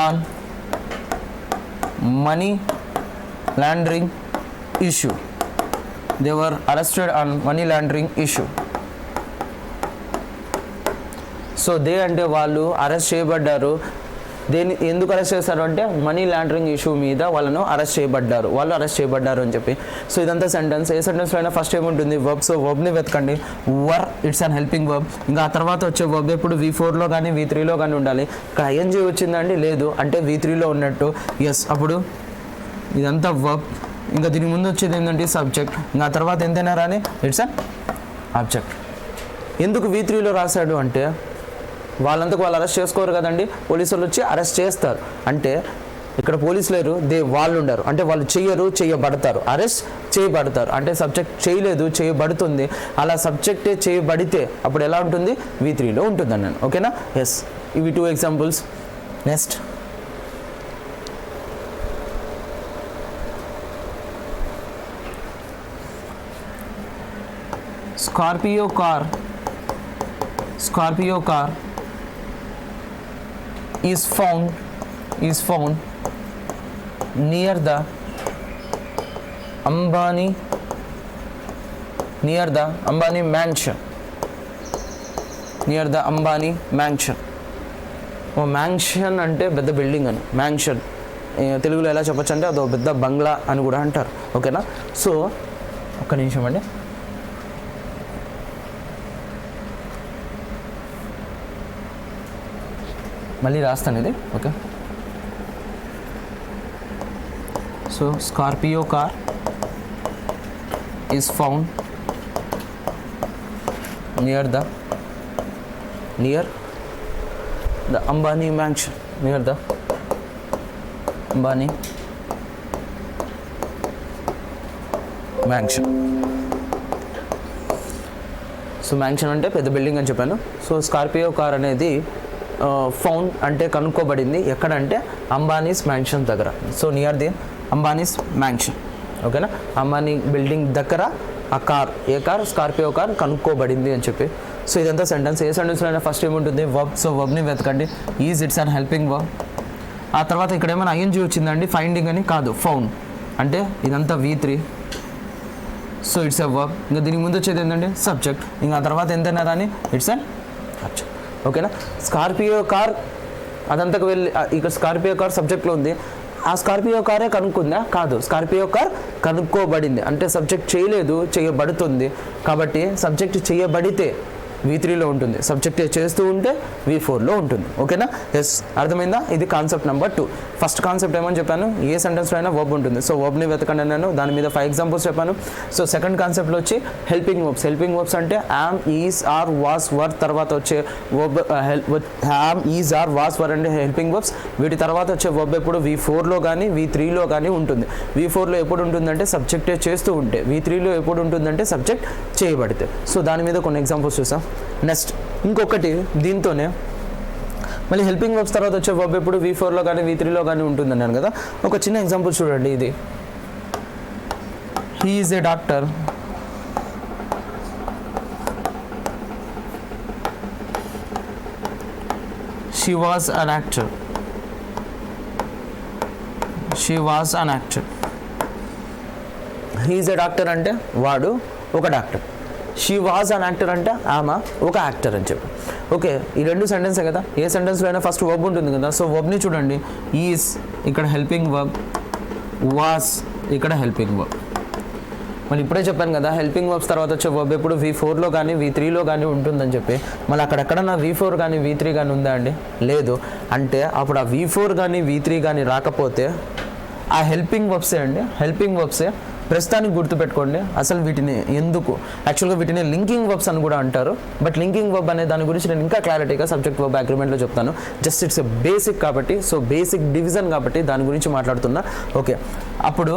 on money laundering issue. So they అంటే వాళ్ళు అరెస్ట్ చేయబడ్డారు. ఎందుకు అరెస్ట్ చేశారు అంటే మనీ లాండరింగ్ ఇష్యూ మీద వాళ్ళు అరెస్ట్ చేయబడ్డారు అని చెప్పి. సో ఇదంతా సెంటెన్స్. ఏ సెంటెన్స్లో అయినా ఫస్ట్ ఏముంటుంది? వర్బ్. సో వర్బ్ని వెతకండి. వర్ ఇట్స్ అన్ హెల్పింగ్ వర్బ్. ఇంకా ఆ తర్వాత వచ్చే వర్బ్ ఎప్పుడు V4లో కానీ V3లో కానీ ఉండాలి. ఇక్కడ ఐఎన్జీ వచ్చిందండి? లేదు, అంటే V3లో ఉన్నట్టు. ఎస్, అప్పుడు ఇదంతా వర్బ్. ఇంకా దీని ముందు వచ్చేది ఏంటంటే సబ్జెక్ట్. ఇంకా ఆ తర్వాత ఎంతైనా రాని ఇట్స్ అన్ ఆబ్జెక్ట్. ఎందుకు V3లో రాశాడు అంటే వాళ్ళంతకు వాళ్ళు అరెస్ట్ చేసుకోరు కదండి, పోలీసులు వచ్చి అరెస్ట్ చేస్తారు. అంటే ఇక్కడ పోలీసు లేరు, వాళ్ళు ఉండరు, అంటే వాళ్ళు చెయ్యరు, చేయబడతారు. అరెస్ట్ చేయబడతారు అంటే సబ్జెక్ట్ చేయలేదు, చేయబడుతుంది. అలా సబ్జెక్టే చేయబడితే అప్పుడు ఎలా ఉంటుంది? V3లో ఉంటుంది అన్నాను. ఓకేనా? ఎస్, ఇవి 2 examples. Next Scorpio car is found near the Ambani mansion. Mansion అంటే పెద్ద బిల్డింగ్ అని. మ్యాన్షన్ తెలుగులో ఎలా చెప్పొచ్చు అంటే అదో పెద్ద బంగ్లా అని కూడా అంటారు. ఓకేనా? సో ఒక్క నిమిషం అండి. మళ్ళీ రాస్తాను ఇది. Okay. So Scorpio car is found near the Ambani mansion. So mansion అంటే పెద్ద బిల్డింగ్ అని చెప్పాను. సో స్కార్పియో కార్ అనేది ఫౌండ్ అంటే కనుక్కోబడింది. ఎక్కడంటే అంబానీస్ మ్యాన్షన్ దగ్గర. So near the Ambanis mansion. ఓకేనా? అంబానీ బిల్డింగ్ దగ్గర ఆ కార్, ఏ కార్? స్కార్పియో కార్ కనుక్కోబడింది అని చెప్పి. సో ఇదంతా సెంటెన్స్. ఏ సెంటెన్స్లో అయినా ఫస్ట్ ఏముంటుంది? వర్బ్. సో వర్బ్ని వెతకండి. Is it's an helping verb. ఆ తర్వాత ఇక్కడ ఏమైనా ఐఎన్జీ వచ్చిందండి? ఫైండింగ్ అని కాదు, ఫౌండ్. అంటే ఇదంతా V3. So it's a verb. ఇంకా దీనికి ముందు వచ్చేది ఏంటంటే సబ్జెక్ట్. ఇంకా ఆ తర్వాత ఎంతైనా రాని ఇట్స్ అన్ ఆబ్జెక్ట్. ఓకేనా? స్కార్పియో కార్ అదంతకు వెళ్ళి ఇక్కడ స్కార్పియో కార్ సబ్జెక్ట్లో ఉంది. ఆ స్కార్పియో కారే కనుక్కుందా? కాదు, స్కార్పియో కార్ కనుక్కోబడింది. అంటే సబ్జెక్ట్ చేయలేదు, చేయబడుతుంది. కాబట్టి సబ్జెక్ట్ చేయబడితే V3లో ఉంటుంది, సబ్జెక్ట్ చేస్తూ ఉంటే V4లో ఉంటుంది. ఓకేనా? ఎస్, అర్థమైందా? ఇది కాన్సెప్ట్ నెంబర్ 2. ఫస్ట్ కాన్సెప్ట్ ఏమని చెప్పాను, ఏ సెంటెన్స్లో అయినా వర్బ్ ఉంటుంది, సో వర్బ్ని వెతకండి అన్నాను, దాని మీద 5 ఎగ్జాంపుల్స్ చెప్పాను. సో సెకండ్ కాన్సెప్ట్లో వచ్చి హెల్పింగ్ వర్బ్స్. హెల్పింగ్ వర్బ్స్ అంటే am, is, are, was, were తర్వాత వచ్చే verb. Am, is, are, was, were అంటే హెల్పింగ్ వర్బ్స్. వీటి తర్వాత వచ్చే వర్బ్ ఎప్పుడు V4లో కానీ V3లో కానీ ఉంటుంది. V4లో ఎప్పుడు ఉంటుందంటే సబ్జెక్టే చేస్తూ ఉంటే, V3లో ఎప్పుడు ఉంటుందంటే సబ్జెక్ట్ చేయబడితే. సో దాని మీద కొన్ని ఎగ్జాంపుల్స్ చూసాం. నెక్స్ట్ ఇంకొకటి దీంతోనే మళ్ళీ హెల్పింగ్ వర్బ్స్ తర్వాత వచ్చే వర్బ్ ఎప్పుడు V4లో కానీ V3లో కానీ ఉంటుంది అన్నాను కదా. ఒక చిన్న ఎగ్జాంపుల్ చూడండి. ఇది he is a doctor, she was an actor, she was an actor. He is a doctor అంటే వాడు ఒక doctor, she was an actor అంటే ఆమె ఒక యాక్టర్ అని చెప్పి. ఓకే, ఈ రెండు సెంటెన్సే కదా. ఏ సెంటెన్స్లో అయినా ఫస్ట్ వర్బ్ ఉంటుంది కదా. సో వర్బ్ని చూడండి, ఈజ్ ఇక్కడ హెల్పింగ్ వర్బ్, వాస్ ఇక్కడ హెల్పింగ్ వర్బ్. మళ్ళీ ఇప్పుడే చెప్పాను కదా, హెల్పింగ్ వర్బ్స్ తర్వాత వచ్చే వర్బ్ ఎప్పుడు V4లో కానీ V3లో కానీ ఉంటుందని చెప్పి. మళ్ళీ అక్కడెక్కడన్నా V4 కానీ V3 కానీ ఉందా అండి? లేదు. అంటే అప్పుడు ఆ V4 కానీ V3 కానీ రాకపోతే ఆ హెల్పింగ్ వర్బ్సే అండి, హెల్పింగ్ వర్బ్సే. ప్రస్తుతానికి గుర్తుపెట్టుకోండి. అసలు వీటిని ఎందుకు యాక్చువల్గా వీటిని లింకింగ్ వర్బ్స్ అని కూడా అంటారు. బట్ లింకింగ్ వర్బ్ అనే దాని గురించి నేను ఇంకా క్లారిటీగా సబ్జెక్ట్ వర్బ్ అగ్రిమెంట్లో చెప్తాను. జస్ట్ ఇట్స్ బేసిక్ కాబట్టి, సో బేసిక్ డివిజన్ కాబట్టి దాని గురించి మాట్లాడుతున్నా. ఓకే, అప్పుడు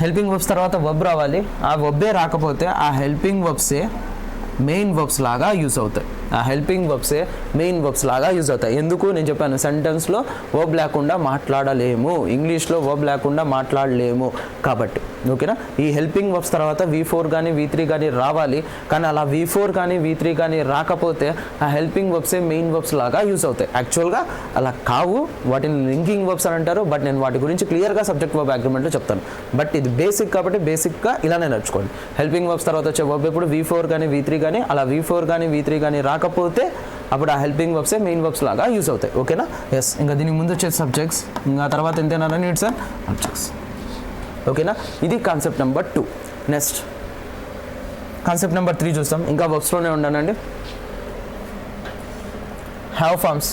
హెల్పింగ్ వర్బ్స్ తర్వాత వర్బ్ రావాలి. ఆ వర్బే రాకపోతే ఆ హెల్పింగ్ వర్బ్సే మెయిన్ వర్బ్స్ లాగా యూస్ అవుతాయి. ఆ హెల్పింగ్ వర్బ్సే మెయిన్ వర్బ్స్ లాగా యూజ్ అవుతాయి. ఎందుకు నేను చెప్పాను, సెంటెన్స్లో వర్బ్ లేకుండా మాట్లాడలేము, ఇంగ్లీష్లో వర్బ్ లేకుండా మాట్లాడలేము కాబట్టి. ఓకేనా? ఈ హెల్పింగ్ వర్బ్స్ తర్వాత V4 కానీ V3 కానీ రావాలి. కానీ అలా V4 కానీ V3 కానీ రాకపోతే ఆ హెల్పింగ్ వర్బ్సే మెయిన్ వర్బ్స్ లాగా యూజ్ అవుతాయి. యాక్చువల్గా అలా కావు, వాటిని లింకింగ్ వర్బ్స్ అని అంటారు. బట్ నేను వాటి గురించి క్లియర్గా సబ్జెక్ట్ వర్బ్ అగ్రిమెంట్లో చెప్తాను. బట్ ఇది బేసిక్ కాబట్టి బేసిక్గా ఇలానే నడుచుకోండి. హెల్పింగ్ వర్బ్స్ తర్వాత వచ్చే వర్బ్ ఎప్పుడు V4 కానీ V3 కానీ, అలా V4 కానీ V3 కానీ రాకపోతే అప్పుడు ఆ హెల్పింగ్ వర్బ్సే మెయిన్ వర్బ్స్ లాగా యూజ్ అవుతాయి. ఓకేనా? ఎస్, ఇంకా దీనికి ముందు వచ్చే సబ్జెక్ట్స్, ఇంకా తర్వాత ఎంతేనా నీడ్స్ అండ్ ఆబ్జెక్ట్స్. ఓకేనా? ఇది concept number 2. Next concept number 3 చూస్తాం. ఇంకా వర్బ్స్లోనే ఉన్నానండి. Have forms.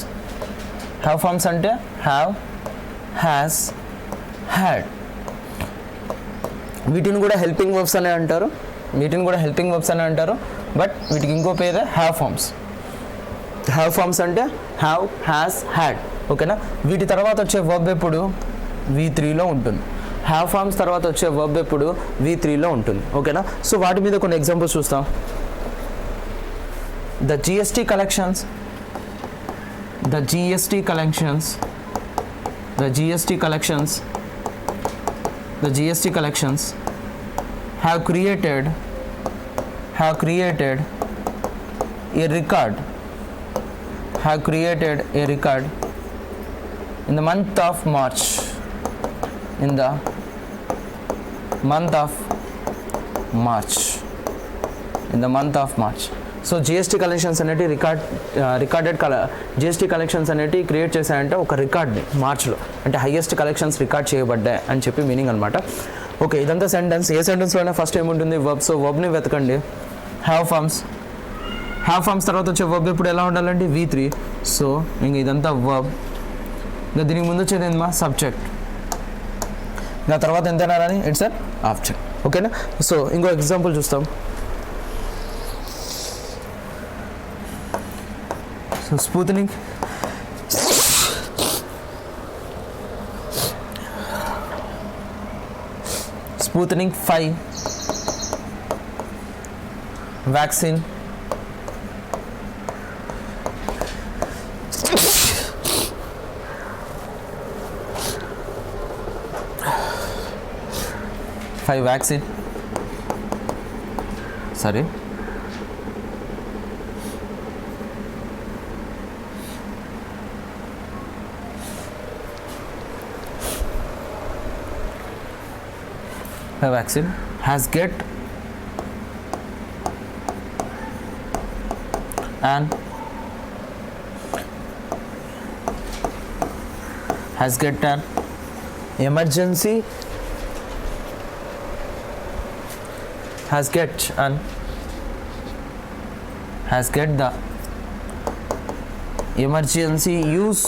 హ్యావ్ ఫార్మ్స్ అంటే హ్యావ్, హ్యాస్, హ్యాడ్. వీటిని కూడా హెల్పింగ్ వర్బ్స్ అనే అంటారు, బట్ వీటికి ఇంకో పేరే హ్యావ్ ఫార్మ్స్. హ్యావ్ ఫార్మ్స్ అంటే హ్యావ్, హ్యాస్, హ్యాడ్. ఓకేనా? వీటి తర్వాత వచ్చే వర్బ్ ఎప్పుడు V3లో ఉంటుంది. హ్యావ్ ఫార్మ్స్ తర్వాత వచ్చే వర్బ్ ఎప్పుడు V3లో ఉంటుంది. ఓకేనా? సో వాటి మీద కొన్ని ఎగ్జాంపుల్స్ చూస్తాం. The GST collections have created a record in the month of March. So GST collections అనేవి రికార్డెడ్ జిఎస్టీ కలెక్షన్స్ అనేవి క్రియేట్ చేశాయంటే ఒక రికార్డ్ని మార్చ్లో, అంటే హైయెస్ట్ కలెక్షన్స్ రికార్డ్ చేయబడ్డాయి అని చెప్పి మీనింగ్ అనమాట. ఓకే, ఇదంతా సెంటెన్స్. ఏ సెంటెన్స్లోనే ఫస్ట్ ఏముంటుంది వర్బ్. సో వర్బ్ని వెతకండి. హ్యావ్ ఫార్మ్స్ తర్వాత వచ్చే వర్బ్ ఇప్పుడు ఎలా ఉండాలంటే V3. సో ఇంక ఇదంతా వర్బ్. ఇంకా దీనికి ముందు వచ్చేది ఏంటమ్మా సబ్జెక్ట్. ఇంకా తర్వాత ఎంతైనా రాని ఇట్స్ అన్ ఆబ్జెక్ట్. ఓకేనా? సో ఇంకో ఎగ్జాంపుల్ చూస్తాం. So Sputnik Sputnik 5 vaccine vaccine has get an emergency has get the emergency use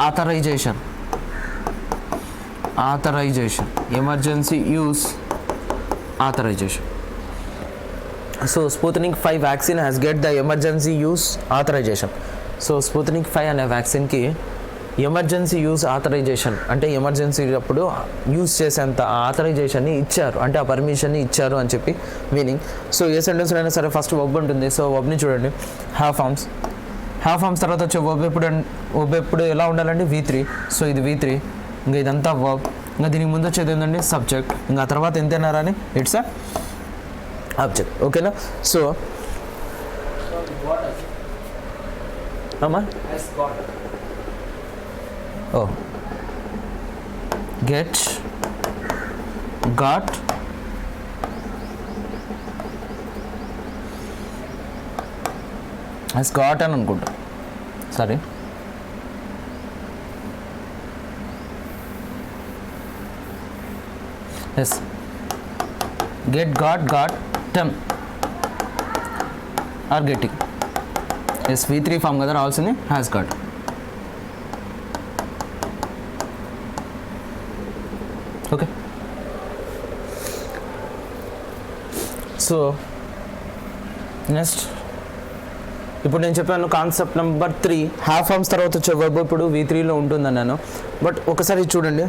authorization, emergency use authorization. So Sputnik 5 vaccine has get the emergency use authorization. So Sputnik 5 అనే వ్యాక్సిన్కి ఎమర్జెన్సీ యూజ్ ఆథరైజేషన్ అంటే ఎమర్జెన్సీ అప్పుడు యూజ్ చేసేంత ఆథరైజేషన్ని ఇచ్చారు, అంటే ఆ పర్మిషన్ని ఇచ్చారు అని చెప్పి మీనింగ్. సో ఏ సెంటెన్స్లో అయినా సరే ఫస్ట్ వర్బ్ ఉంటుంది. సో వర్బ్ని చూడండి, హ్యావ్ ఫార్మ్స్ తర్వాత వచ్చే వర్బ్ ఎప్పుడు ఎలా ఉండాలండి V3. సో ఇది V3, ఇంకా ఇదంతా వర్బ్, ఇంకా దీనికి ముందు వచ్చేది ఏంటండి సబ్జెక్ట్, ఇంకా ఆ తర్వాత ఎంతైనా రాని ఇట్స్ అ ఆబ్జెక్ట్. ఓకేనా? సో అమ్మా get got has got అని అనుకుంటా, sorry yes get got tem or getting. Yes V3 form కదా రావాల్సింది, has got. Okay, so next ఇప్పుడు నేను చెప్పాను కాన్సెప్ట్ నెంబర్ 3 హ్యావ్ ఫార్మ్స్ తర్వాత వచ్చే వర్బ్ ఇప్పుడు V3లో ఉంటుందన్నాను. బట్ ఒకసారి చూడండి,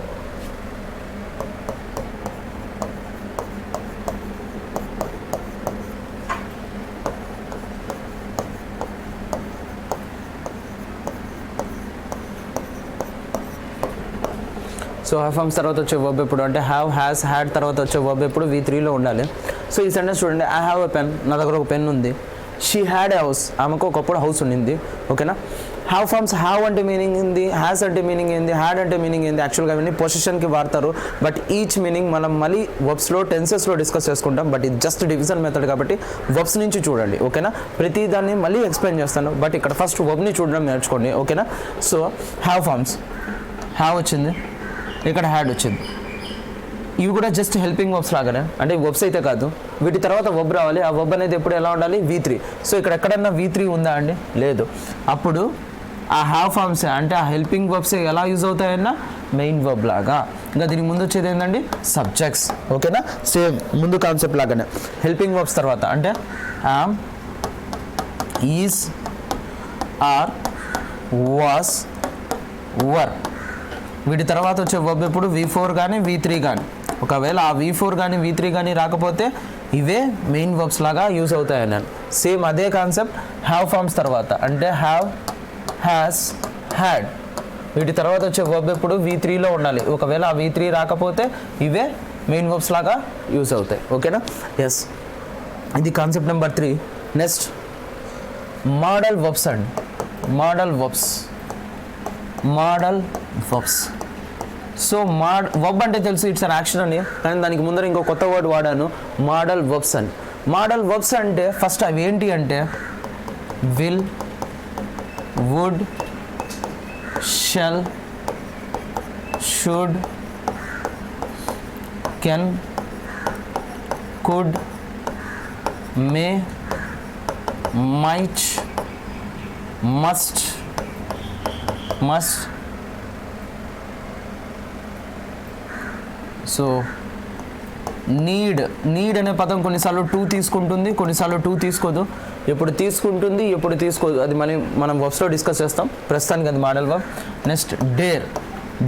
సో హ్యావ్ ఫార్మ్స్ తర్వాత వచ్చే వర్బ్ ఎప్పుడు అంటే హ్యావ్, హ్యాస్, హ్యాడ్ తర్వాత వచ్చే వర్బ్ ఎప్పుడు V3లో ఉండాలి. సో ఈ సెంటెన్స్ చూడండి, ఐ హ్యావ్ ఎ పెన్, నా దగ్గర ఒక పెన్ ఉంది. షీ హ్యాడ్ ఎ హౌస్, ఆమెకు ఒకప్పుడు హౌస్ ఉండింది. ఓకేనా? హ్యావ్ ఫార్మ్స్ హ్యావ్ అంటే మీనింగ్ ఏంది, హ్యాస్ అంటే మీనింగ్ ఏంది, హ్యాడ్ అంటే మీనింగ్ ఏంది, యాక్చువల్గా అవన్నీ పొజిషన్కి వాడతారు. బట్ ఈచ్ మీనింగ్ మనం మళ్ళీ వర్బ్స్లో టెన్సెస్లో డిస్కస్ చేసుకుంటాం. బట్ ఇది జస్ట్ డివిజన్ మెథడ్ కాబట్టి వర్బ్స్ నుంచి చూడండి. ఓకేనా? ప్రతి దాన్ని మళ్ళీ ఎక్స్ప్లెయిన్ చేస్తాను, బట్ ఇక్కడ ఫస్ట్ వర్బ్ని చూడడం నేర్చుకోండి. ఓకేనా? సో హ్యావ్ ఫార్మ్స్, హ్యావ్ వచ్చింది, ఇక్కడ హ్యాడ్ వచ్చింది. ఇవి కూడా జస్ట్ హెల్పింగ్ వర్బ్స్ లాగానే, అంటే వర్బ్స్ అయితే కాదు. వీటి తర్వాత వర్బ్ రావాలి. ఆ వర్బ్ అనేది ఎప్పుడు ఎలా ఉండాలి, V3. సో ఇక్కడ ఎక్కడన్నా V3 ఉందా అండి? లేదు. అప్పుడు ఆ హ్యావ్ ఫార్మ్స్ అంటే ఆ హెల్పింగ్ వర్బ్స్ ఎలా యూజ్ అవుతాయన్నా మెయిన్ వర్బ్ లాగా. ఇంకా దీనికి ముందు వచ్చేది ఏంటండి సబ్జెక్ట్స్. ఓకేనా? సేమ్ ముందు కాన్సెప్ట్ లాగానే హెల్పింగ్ వర్బ్స్ తర్వాత అంటే am, is, are, was, were. వీటి తర్వాత వచ్చే వర్బ్ ఎప్పుడు V4 కానీ V3 కానీ. ఒకవేళ ఆ V4 కానీ V3 కానీ రాకపోతే ఇవే మెయిన్ వర్బ్స్ లాగా యూజ్ అవుతాయి నేను. సేమ్ అదే కాన్సెప్ట్ హ్యావ్ ఫార్మ్స్ తర్వాత అంటే హ్యావ్, హ్యాస్, హ్యాడ్. వీటి తర్వాత వచ్చే వర్బ్ ఎప్పుడు V3లో ఉండాలి. ఒకవేళ ఆ V3 రాకపోతే ఇవే మెయిన్ వర్బ్స్ లాగా యూజ్ అవుతాయి. ఓకేనా? ఎస్, ఇది concept number 3. Next model verbs అండి. Model verbs. సో వర్బ్ అంటే తెలుసు, ఇట్స్ అన్ యాక్షన్ అని, కానీ దానికి ముందర ఇంకో కొత్త వర్డ్ వాడాను, మోడల్ వర్బ్స్ అని. మోడల్ వర్బ్స్ అంటే ఫస్ట్ అవి ఏంటి అంటే will, would, shall, should, can, could, may, might, must, so need అనే పదం కొన్నిసార్లు 2 తీసుకుంటుంది, కొన్నిసార్లు 2 తీసుకోదు. ఎప్పుడు తీసుకుంటుంది, ఎప్పుడు తీసుకోదు, అది మనం వర్బ్స్లో డిస్కస్ చేస్తాం. ప్రస్తుతానికి అది మోడల్ వర్బ్. నెక్స్ట్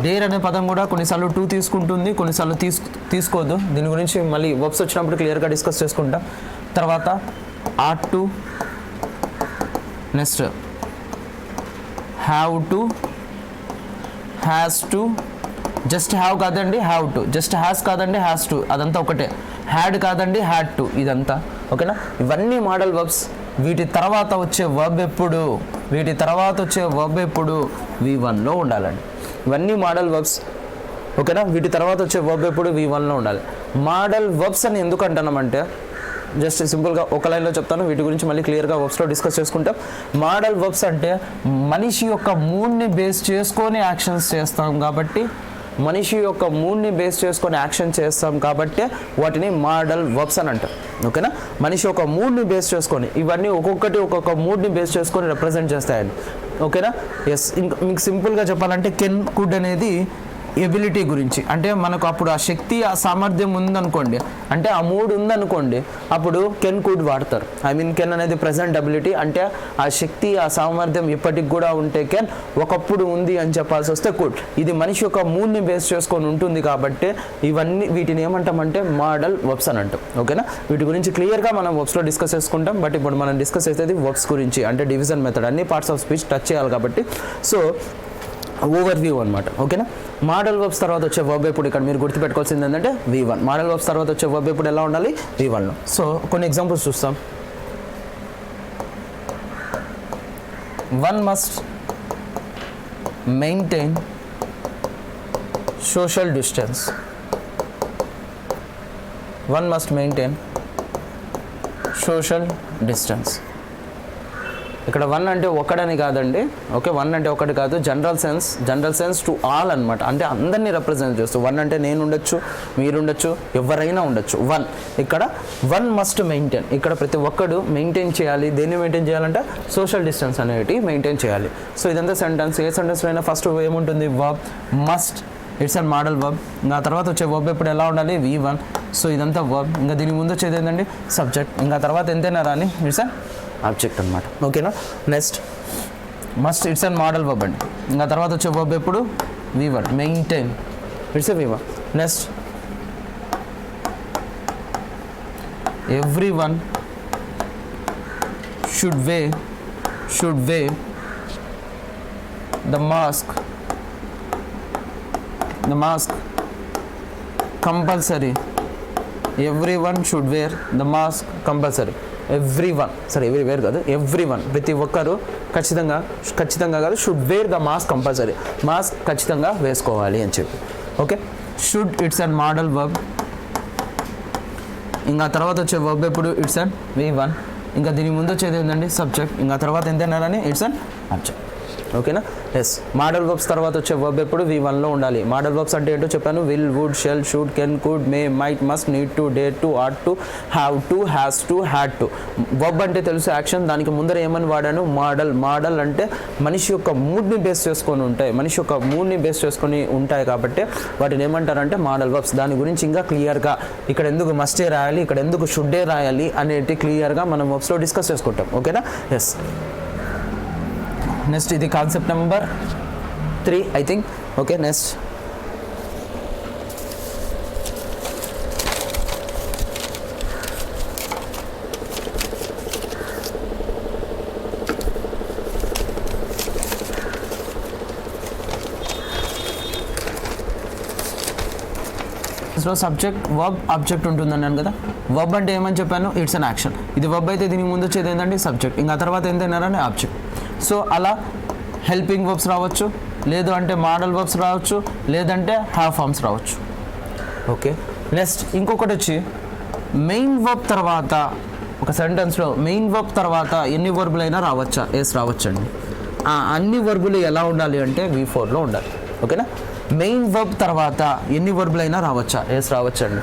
డేర్ అనే పదం కూడా కొన్నిసార్లు 2 తీసుకుంటుంది, కొన్నిసార్లు తీసుకోదు. దీని గురించి మళ్ళీ వర్బ్స్ వచ్చినప్పుడు క్లియర్గా డిస్కస్ చేసుకుంటాం. తర్వాత ought to, next have to, has to, just have కాదండి హ్యావ్ టు, జస్ట్ హ్యాస్ కాదండి హ్యాస్ టు, అదంతా ఒకటే. హ్యాడ్ కాదండి హ్యాడ్ టు, ఇదంతా. ఓకేనా? ఇవన్నీ మోడల్ వర్బ్స్. వీటి తర్వాత వచ్చే వర్బ్ ఎప్పుడు V1లో ఉండాలండి. ఇవన్నీ మోడల్ వర్బ్స్. ఓకేనా? వీటి తర్వాత వచ్చే వర్బ్ ఎప్పుడు V1లో ఉండాలి. మోడల్ వర్బ్స్ అని ఎందుకు అంటున్నామంటే జస్ట్ సింపుల్గా ఒక లైన్లో చెప్తాను, వీటి గురించి మళ్ళీ క్లియర్గా వర్బ్స్లో డిస్కస్ చేసుకుంటాం. మోడల్ వర్బ్స్ అంటే మనిషి యొక్క మూడ్ని బేస్ చేసుకొని యాక్షన్స్ చేస్తాం కాబట్టి మనిషి యొక్క మూడ్ని బేస్ చేసుకొని యాక్షన్ చేస్తాం కాబట్టి వాటిని మోడల్ వర్బ్స్ అని అంటారు. ఓకేనా, మనిషి యొక్క మూడ్ని బేస్ చేసుకొని ఇవన్నీ ఒక్కొక్కటి ఒక్కొక్క మూడ్ని బేస్ చేసుకొని రిప్రజెంట్ చేస్తాయండి. ఓకేనా, ఎస్. ఇంకా మీకు సింపుల్గా చెప్పాలంటే కెన్ కుడ్ అనేది ఎబిలిటీ గురించి, అంటే మనకు అప్పుడు ఆ శక్తి ఆ సామర్థ్యం ఉందనుకోండి, అంటే ఆ మూడ్ ఉందనుకోండి, అప్పుడు కెన్ కుడ్ వాడతారు. ఐ మీన్ కెన్ అనేది ప్రజెంట్ అబిలిటీ, అంటే ఆ శక్తి ఆ సామర్థ్యం ఇప్పటికి కూడా ఉంటే కెన్, ఒకప్పుడు ఉంది అని చెప్పాల్సి వస్తే కుడ్. ఇది మనిషి యొక్క మూడ్ని బేస్ చేసుకొని ఉంటుంది కాబట్టి వీటిని ఏమంటామంటే మోడల్ వర్బ్స్ అని అంటాం. ఓకేనా, వీటి గురించి క్లియర్గా మనం వర్బ్స్లో డిస్కస్ చేసుకుంటాం. బట్ ఇప్పుడు మనం డిస్కస్ చేసేది వర్బ్స్ గురించి, అంటే డివిజన్ మెథడ్, అన్ని పార్ట్స్ ఆఫ్ స్పీచ్ టచ్ చేయాలి కాబట్టి. సో ఓవర్ వ్యూ అనమాట. ఓకేనా, మోడల్ వర్బ్స్ తర్వాత వచ్చే వర్బ్ ఇప్పుడు ఇక్కడ మీరు గుర్తుపెట్టుకోవాల్సింది ఏంటంటే V1. మోడల్ వర్బ్స్ తర్వాత వచ్చే వర్బ్ ఇప్పుడు ఎలా ఉండాలి? V1లో. సో కొన్ని ఎగ్జాంపుల్స్ చూస్తాం. One must maintain social distance. One must maintain social distance. ఇక్కడ వన్ అంటే ఒకడని కాదండి. ఓకే, వన్ అంటే ఒకటి కాదు, జనరల్ సెన్స్ టు ఆల్ అనమాట. అంటే అందరినీ రిప్రజెంట్ చేస్తూ, వన్ అంటే నేను ఉండొచ్చు, మీరుండొచ్చు, ఎవరైనా ఉండొచ్చు. వన్ ఇక్కడ వన్ మస్ట్ మెయింటైన్, ఇక్కడ ప్రతి ఒక్కడు మెయింటైన్ చేయాలి. దేన్ని మెయింటైన్ చేయాలంటే సోషల్ డిస్టెన్స్ అనేవి మెయింటైన్ చేయాలి. సో ఇదంతా సెంటెన్స్. ఏ సెంటెన్స్లో అయినా ఫస్ట్ ఏముంటుంది? Verb must, it's and model verb. ఇంకా తర్వాత వచ్చే వర్బ్ ఇప్పుడు ఎలా ఉండాలి? V1. సో ఇదంతా వర్బ్. ఇంకా దీని ముందు వచ్చేది ఏంటండి? సబ్జెక్ట్. ఇంకా తర్వాత ఎంతైనా రాని ఇట్స్ అండ్ ఆబ్జెక్ట్ అనమాట. ఓకేనా, next must, it's and model verb అండి. ఇంకా తర్వాత వచ్చే వర్బ్ ఎప్పుడు? V1. Maintain, it's a V1. Next everyone should wear the mask compulsory. Everyone should wear the mask compulsory. Everywhere కాదు, ఎవ్రీవన్, ప్రతి ఒక్కరు ఖచ్చితంగా కాదు, should wear the mask compulsory, mask ఖచ్చితంగా వేసుకోవాలి అని చెప్పి. Okay, should it's and model verb. ఇంకా తర్వాత వచ్చే వర్బ్ ఎప్పుడు? It's and V1. ఇంకా దీని ముందు వచ్చేది ఏంటండి? సబ్జెక్ట్. ఇంకా తర్వాత ఎంతైనారని ఇట్స్ అండ్ ఆబ్జెక్ట్. ఓకేనా, ఎస్. మోడల్ వర్బ్స్ తర్వాత వచ్చే వర్బ్ ఎప్పుడు? V1లో ఉండాలి. మోడల్ వర్బ్స్ అంటే ఏంటో చెప్పాను. Will, would, shall, should, can, could, may, might, must, need to, dare to, ought to, have to, has to, had to. Verb అంటే తెలుసు యాక్షన్. దానికి ముందర ఏమని వాడాను? మోడల్ అంటే మనిషి యొక్క మూడ్ని బేస్ చేసుకొని ఉంటాయి కాబట్టి వాటిని ఏమంటారంటే మోడల్ వర్బ్స్. దాని గురించి ఇంకా క్లియర్గా ఇక్కడ ఎందుకు మస్టే రాయాలి, ఇక్కడ ఎందుకు షుడ్డే రాయాలి అనేది క్లియర్గా మనం వర్బ్స్లో డిస్కస్ చేసుకుంటాం. ఓకేనా, ఎస్. నెక్స్ట్ ఇది concept number 3 I think. Okay, next subject, verb, object ఉంటుందన్నాను కదా. వర్బ్ అంటే ఏమని చెప్పాను? It's an action. ఇది వర్బ్ అయితే దీనికి ముందు వచ్చేది ఏంటంటే సబ్జెక్ట్. ఇంకా తర్వాత ఏంటన్నారని ఆబ్జెక్ట్. సో అలా హెల్పింగ్ వర్బ్స్ రావచ్చు, లేదు అంటే మోడల్ వర్బ్స్ రావచ్చు, లేదంటే హ్యావ్ ఫార్మ్స్ రావచ్చు. ఓకే, నెక్స్ట్ ఇంకొకటి వచ్చి మెయిన్ వర్బ్ తర్వాత ఒక సెంటెన్స్లో మెయిన్ వర్బ్ తర్వాత ఎన్ని వర్బులు అయినా రావచ్చా? ఎస్, రావచ్చండి. అన్ని వర్బులు ఎలా ఉండాలి అంటే V4లో ఉండాలి. ఓకేనా, మెయిన్ వర్బ్ తర్వాత ఎన్ని వర్బులు అయినా రావచ్చా? ఎస్, రావచ్చండి.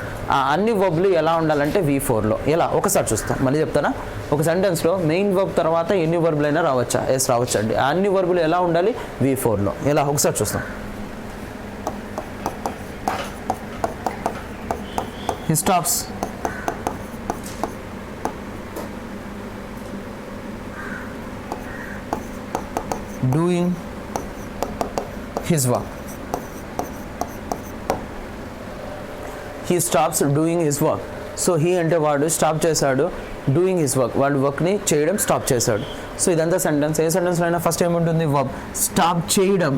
అన్ని వర్బులు ఎలా ఉండాలంటే V4లో. ఎలా? ఒకసారి చూస్తాం, మళ్ళీ చెప్తానా. ఒక సెంటెన్స్లో మెయిన్ వర్బ్ తర్వాత ఎన్ని వర్బులు అయినా రావచ్చా? ఎస్, రావచ్చండి. అన్ని వర్బులు ఎలా ఉండాలి? V4లో. ఎలా? ఒకసారి చూస్తాం. He stops doing his work. He stops doing his work. So he అంటే వాడు స్టాప్ చేశాడు, డూయింగ్ హిస్ వర్క్, వాడు వర్క్ని చేయడం స్టాప్ చేశాడు. సో ఇదంతా సెంటెన్స్. ఏ సెంటెన్స్లో అయినా ఫస్ట్ ఏముంటుంది? వర్బ్. స్టాప్ చేయడం,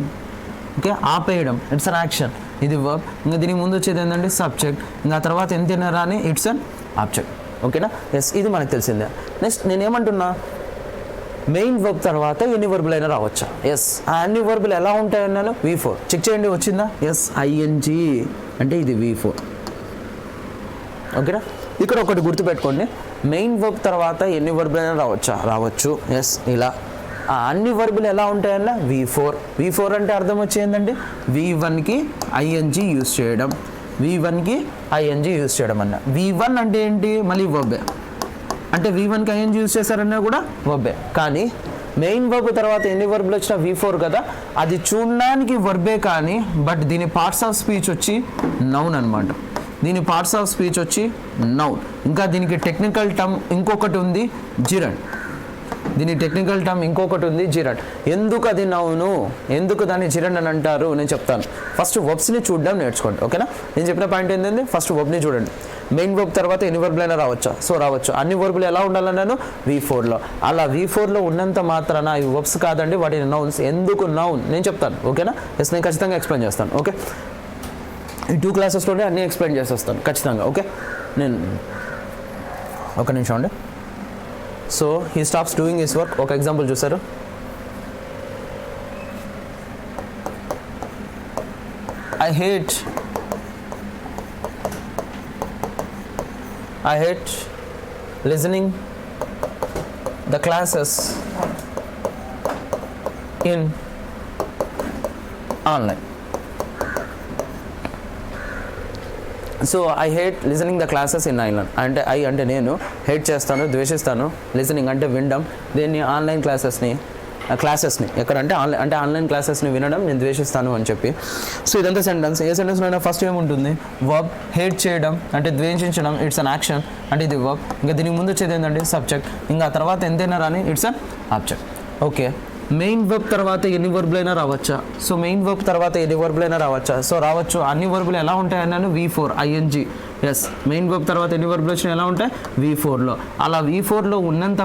ఓకే, ఆపేయడం, ఇట్స్ అన్ యాక్షన్, ఇది వర్బ్. ఇంకా దీనికి ముందు వచ్చేది ఏంటంటే సబ్జెక్ట్. ఇంకా తర్వాత ఎంత రాని ఇట్స్ అన్ ఆబ్జెక్ట్. ఓకేనా, ఎస్, ఇది మనకు తెలిసిందే. నెక్స్ట్ నేనేమంటున్నా? మెయిన్ వర్బ్ తర్వాత ఎన్ని వర్బులు అయినా రావచ్చా? ఎస్. ఆ అన్ని వర్బులు ఎలా ఉంటాయన్నాను? V4. చెక్ చేయండి, వచ్చిందా? ఎస్, ING అంటే ఇది V4. ఓకేనా, ఇక్కడ ఒకటి గుర్తుపెట్టుకోండి. మెయిన్ వర్బ్ తర్వాత ఎన్ని వర్బులు అయినా రావచ్చా? రావచ్చు. ఎస్, ఇలా. ఆ అన్ని వర్బులు ఎలా ఉంటాయన్న V4 అంటే అర్థం వచ్చేందండి V1కి ఐఎన్జీ యూస్ చేయడం, V1కి ఐఎన్జీ యూస్ చేయడం అన్న. V1 అంటే ఏంటి మళ్ళీ వర్బే, అంటే V1కి ఐఎన్జీ యూస్ చేశారన్నా కూడా వర్బే. కానీ మెయిన్ వర్బ్ తర్వాత ఎన్ని వర్బులు వచ్చినా V4 కదా, అది చూడడానికి వర్బే కానీ బట్ దీని పార్ట్స్ ఆఫ్ స్పీచ్ వచ్చి నౌన్ అనమాట. దీని పార్ట్స్ ఆఫ్ స్పీచ్ వచ్చి నౌన్. ఇంకా దీనికి టెక్నికల్ టర్మ్ ఇంకొకటి ఉంది జిరన్. దీని టెక్నికల్ టర్మ్ ఇంకొకటి ఉంది జిరన్. ఎందుకు అది నౌను, ఎందుకు దాన్ని జిరన్ అని అంటారు నేను చెప్తాను. ఫస్ట్ వర్బ్స్ని చూడడం నేర్చుకోండి, ఓకేనా. నేను చెప్పిన పాయింట్ ఏంటంటే ఫస్ట్ వర్బ్ని చూడండి. మెయిన్ వర్బ్ తర్వాత ఎన్ని వర్బులైనా రావచ్చా, సో రావచ్చు. అన్ని వర్బులు ఎలా ఉండాలన్నాను V4లో. అలా V4లో ఉన్నంత మాత్రాన ఇవి వర్బ్స్ కాదండి, వాటిని నౌన్స్. ఎందుకు నౌన్ నేను చెప్తాను, ఓకేనా. ఎస్, నేను ఖచ్చితంగా ఎక్స్ప్లెయిన్ చేస్తాను, ఓకే. ఈ 2 క్లాసెస్లోనే అన్నీ ఎక్స్ప్లెయిన్ చేసేస్తాను ఖచ్చితంగా, ఓకే. నేను ఒక నిమిషం అండి. So he stops doing his work. ఒక ఎగ్జాంపుల్ చూసారు. I hate listening the classes in online. So I hate listening the classes in online. అంటే ఐ అంటే నేను, హేట్ చేస్తాను, ద్వేషిస్తాను, లిజనింగ్ అంటే వినడం, దేన్ని ఆన్లైన్ క్లాసెస్ని ఎక్కడంటే ఆన్లైన్ క్లాసెస్ని వినడం నేను ద్వేషిస్తాను అని చెప్పి. సో ఇదంతా సెంటెన్స్. ఏ సెంటెన్స్లో అయినా ఫస్ట్ ఏముంటుంది వర్బ్. హేట్ చేయడం అంటే ద్వేషించడం, ఇట్స్ అన్ యాక్షన్ అంటే ఇది వర్బ్. ఇంకా దీనికి ముందు వచ్చేది ఏంటంటే సబ్జెక్ట్. ఇంకా తర్వాత ఎంతైనా రాని it's an object, okay. Main verb తర్వాత ఎన్ని వర్బులైనా రావచ్చా, సో మెయిన్ వర్బ్ తర్వాత ఎన్ని వర్బులైనా రావచ్చా, సో రావచ్చు. అన్ని వర్బులు ఎలా ఉంటాయన్నాను V4 ING. Yes, main verb తర్వాత ఎన్ని వర్బులు వచ్చినా ఎలా ఉంటాయి V4లో. అలా V4లో ఉన్నంత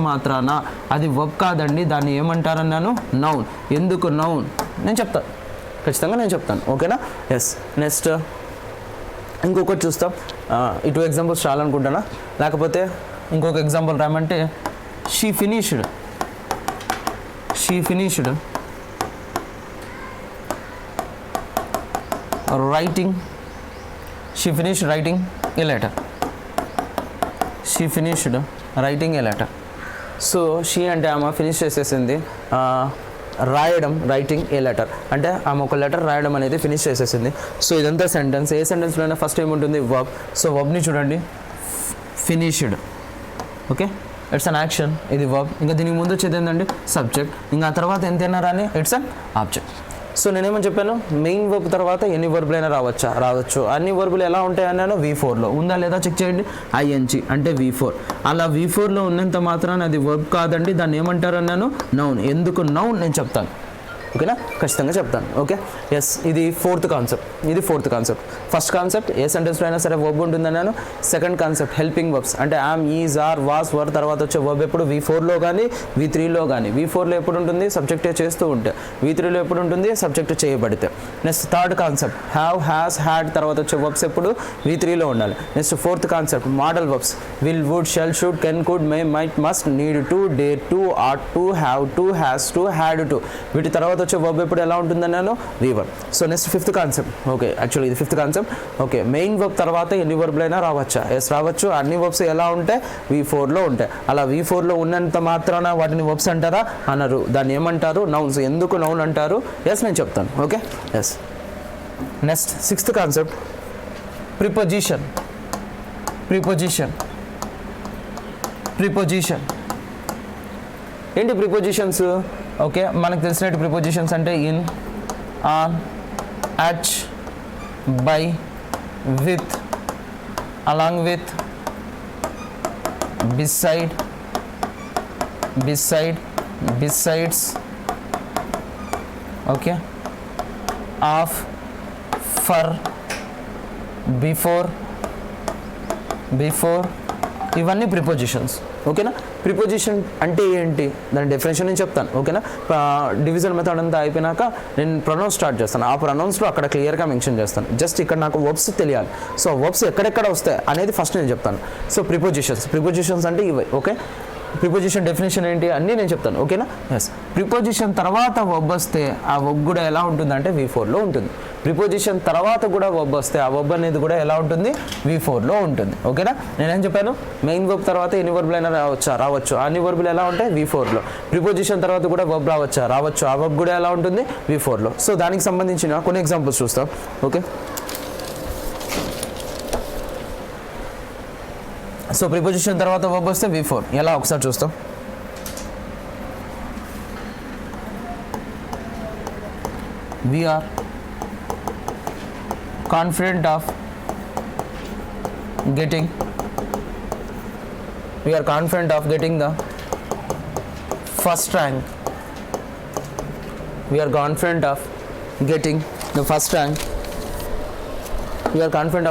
మాత్రాన అది వర్బ్ కాదండి, దాన్ని ఏమంటారన్నాను నౌన్. ఎందుకు నౌన్ నేను చెప్తాను, ఖచ్చితంగా నేను చెప్తాను, ఓకేనా. ఎస్, నెక్స్ట్ ఇంకొకటి చూస్తాం. ఈ 2 ఎగ్జాంపుల్స్ చాలనుకుంటానా, లేకపోతే ఇంకొక ఎగ్జాంపుల్ రామంటే she finished writing a letter. So she అంటే ఆమె ఫినిష్ చేసేసింది రాయడం, రైటింగ్ ఏ లెటర్ అంటే ఆమె ఒక లెటర్ రాయడం అనేది ఫినిష్ చేసేసింది. సో ఇదంతా సెంటెన్స్. ఏ సెంటెన్స్లోనే ఫస్ట్ ఏముంటుంది వర్బ్. సో వర్బ్ని చూడండి finished, okay. It's an action, ఇది వర్బ్. ఇంకా దీనికి ముందు వచ్చేది ఏంటంటే సబ్జెక్ట్. ఇంకా ఆ తర్వాత ఎంతైనా రాని ఇట్స్ అన్ ఆబ్జెక్ట్. సో నేనేమని చెప్పాను మెయిన్ వర్బ్ తర్వాత ఎన్ని వర్బులైనా రావచ్చు. అన్ని వర్బులు ఎలా ఉంటాయి అన్నాను V4లో. ఉందా లేదా చెక్ చేయండి. ఐఎన్జీ అంటే V4. అలా V4లో ఉన్నంత మాత్రాన అది వర్బ్ కాదండి, దాన్ని ఏమంటారు అన్నాను నౌన్. ఎందుకు నౌన్ నేను చెప్తాను, ఓకేనా, ఖచ్చితంగా చెప్తాను, ఓకే. ఎస్, ఇది ఫోర్త్ కాన్సెప్ట్. ఫస్ట్ కాన్సెప్ట్ ఏ సెంటెన్స్లో అయినా సరే వర్బ్ ఉంటుందన్నాను. సెకండ్ కాన్సెప్ట్ హెల్పింగ్ వర్బ్స్ అంటే am, is, are, was, were తర్వాత వచ్చే వర్బ్ ఎప్పుడు V4లో కానీ V3లో కానీ. V4లో ఎప్పుడు ఉంటుంది సబ్జెక్ట్ చేస్తూ ఉంటే, V3లో ఎప్పుడు ఉంటుంది సబ్జెక్ట్ చేయబడితే. Next third concept have, has, had తర్వాత వచ్చే వర్బ్స్ ఎప్పుడు V3లో ఉండాలి. Next fourth concept model verbs will, would, shall, should, can, could, may, might, must, need to, dare to, ought to, have to, has to, had to. వీటి తర్వాత వచ్చే వర్బ్ ఎప్పుడు ఎలా ఉంటుందన్నాను V1. So next fifth concept, okay. Actually ఇది fifth concept, okay. Main verb తర్వాత ఎన్ని వర్బులైనా రావచ్చా, ఎస్ రావచ్చు. అన్ని వర్బ్స్ ఎలా ఉంటాయి V4లో ఉంటాయి. అలా V4లో ఉన్నంత మాత్రాన వాటిని వర్బ్స్ అంటారా అనరు, దాన్ని ఏమంటారు నౌన్స్. ఎందుకు నౌన్ అంటారు, ఎస్ నేను చెప్తాను, okay. Yes, next sixth concept preposition. ఏంటి ప్రిపోజిషన్స్, ఓకే. మనకు తెలిసినట్టు ప్రిపోజిషన్స్ అంటే in, on, at, by, with, along with, beside, besides, okay, of, for, before, ఇవన్నీ ప్రిపోజిషన్స్, ఓకేనా. ప్రిపోజిషన్ అంటే ఏంటి దాని డెఫినేషన్ నేను చెప్తాను, ఓకేనా. డివిజన్ మెథడ్ అంతా అయిపోయినాక నేను ప్రొనౌన్స్ స్టార్ట్ చేస్తాను. ఆ ప్రొనౌన్స్లో అక్కడ క్లియర్గా మెన్షన్ చేస్తాను. జస్ట్ ఇక్కడ నాకు వర్బ్స్ తెలియాలి. సో వర్బ్స్ ఎక్కడెక్కడ వస్తాయి అనేది ఫస్ట్ నేను చెప్తాను. సో ప్రిపోజిషన్స్ అంటే ఇవి, ఓకే. ప్రిపోజిషన్ డెఫినేషన్ ఏంటి అన్నీ నేను చెప్తాను, ఓకేనా. ఎస్, ప్రిపోజిషన్ తర్వాత వర్బ్ వస్తే ఆ వర్బ్ కూడా ఎలా ఉంటుందంటే V4లో ఉంటుంది. ప్రిపోజిషన్ తర్వాత కూడా వర్బ్ వస్తే ఆ వర్బ్ అనేది కూడా ఎలా ఉంటుంది, V4లో ఉంటుంది, ఓకేనా. నేనేం చెప్పాను, మెయిన్ వర్బ్ తర్వాత ఎన్ని వర్బులు అయినా రావచ్చు, అన్ని వర్బులు ఎలా ఉంటాయి V4లో. ప్రిపోజిషన్ తర్వాత కూడా వర్బ్ రావచ్చు, ఆ వర్బ్ కూడా ఎలా ఉంటుంది V4లో. సో దానికి సంబంధించిన కొన్ని ఎగ్జాంపుల్స్ చూస్తాం, ఓకే. సో ప్రిపోజిషన్ తర్వాత వర్బ్ వస్తే V4 ఎలా ఒకసారి చూస్తాం. We are confident of getting the first rank. We are confident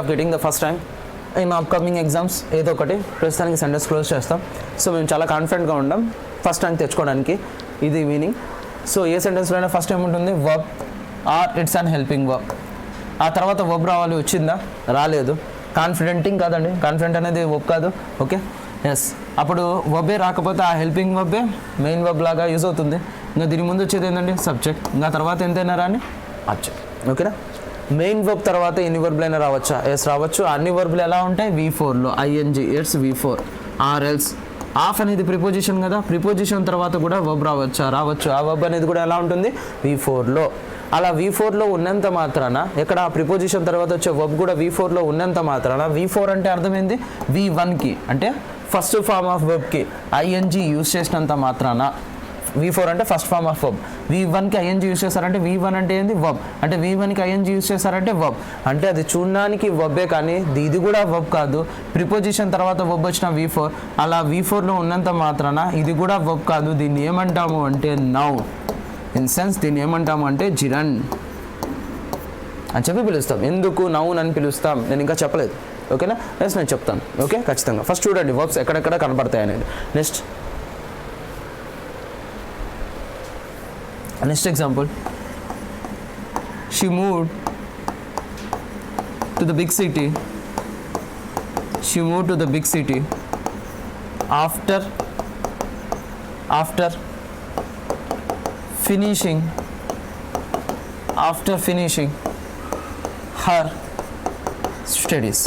of getting the first rank. In upcoming exams ఏదో ఒకటి ప్రస్తుతానికి సెంటెన్స్ క్లోజ్ చేస్తాం. సో మేము చాలా కాన్ఫిడెంట్గా ఉన్నాం ఫస్ట్ ర్యాంక్ తెచ్చుకోవడానికి, ఇది మీనింగ్. సో ఏ సెంటెన్స్లో అయినా ఫస్ట్ ఏముంటుంది, verb or it's an helping verb. ఆ తర్వాత వర్బ్ రావాలి, వచ్చిందా, రాలేదు, కాన్ఫిడెంటింగ్ కాదండి, కాన్ఫిడెంట్ అనేది వర్బ్ కాదు, ఓకే. ఎస్, అప్పుడు వర్బే రాకపోతే ఆ హెల్పింగ్ వర్బే మెయిన్ వర్బ్ లాగా యూజ్ అవుతుంది. ఇంకా దీని ముందు వచ్చేది ఏంటంటే సబ్జెక్ట్, ఇంకా తర్వాత ఎంతైనా రాని ఆబ్జెక్ట్, ఓకేనా. మెయిన్ వర్బ్ తర్వాత ఎన్ని వర్బులు అయినా రావచ్చా, ఎస్ రావచ్చు. అన్ని వర్బులు ఎలా ఉంటాయి V4లో, ING, it's V4. Or else, of అనేది ప్రిపోజిషన్ కదా, ప్రిపోజిషన్ తర్వాత కూడా వర్బ్ రావచ్చు, ఆ వర్బ్ అనేది కూడా ఎలా ఉంటుంది V4లో. అలా V4లో ఉన్నంత మాత్రాన ఇక్కడ ఆ ప్రిపోజిషన్ తర్వాత వచ్చే వర్బ్ కూడా V4లో ఉన్నంత మాత్రాన, V4 అంటే అర్థమైంది V1కి అంటే ఫస్ట్ ఫార్మ్ ఆఫ్ వర్బ్కి ING యూజ్ చేసినంత మాత్రాన, V4 అంటే ఫస్ట్ ఫార్మ్ ఆఫ్ వర్బ్, V1కి ING యూజ్ చేస్తారంటే V1 అంటే ఏంది వర్బ్, అంటే V1కి ING యూజ్ చేస్తారంటే వర్బ్, అంటే అది చూడడానికి వర్బే కానీ ఇది కూడా వర్బ్ కాదు. ప్రిపోజిషన్ తర్వాత వర్బ్ వచ్చిన V4, అలా V4లో ఉన్నంత మాత్రాన ఇది కూడా వర్బ్ కాదు. దీన్ని ఏమంటాము అంటే నౌన్. ఇన్ సెన్స్ దీన్ని ఏమంటాము అంటే జిరన్ అని చెప్పి పిలుస్తాం. ఎందుకు నౌన్ అని పిలుస్తాం నేను ఇంకా చెప్పలేదు, ఓకేనా. నెక్స్ట్ నేను చెప్తాను, ఓకే, ఖచ్చితంగా. ఫస్ట్ చూడండి వర్బ్స్ ఎక్కడెక్కడ కనపడతాయి అనేది. Next example, she moved to the big city after finishing her studies.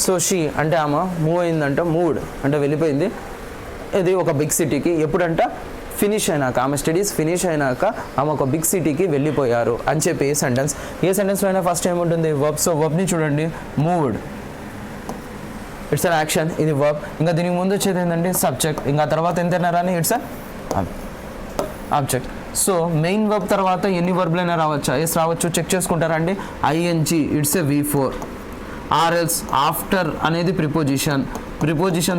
So she అంటే ఆమె మూవ్ అయిందంట, మూవ్డ్ అంటే వెళ్ళిపోయింది, ఇది ఒక బిగ్ సిటీకి. ఎప్పుడంట, ఫినిష్ అయినాక, ఆమె స్టడీస్ ఫినిష్ అయినాక ఆమె ఒక బిగ్ సిటీకి వెళ్ళిపోయారు అని చెప్పి ఏ సెంటెన్స్లో అయినా ఫస్ట్ ఏముంటుంది వర్బ్. సో వర్బ్ని చూడండి, మూవ్డ్, ఇట్స్ అన్ యాక్షన్, ఇది వర్బ్. ఇంకా దీనికి ముందు వచ్చేది ఏంటంటే సబ్జెక్ట్, ఇంకా తర్వాత ఎంతైనా రాని it's an object. So main verb తర్వాత ఎన్ని వర్బ్లైనా రావచ్చా, ఎస్ రావచ్చు. చెక్ చేసుకుంటారండి. ING it's a V4. ఆర్ఎల్స్ ఆఫ్టర్ అనేది ప్రిపోజిషన్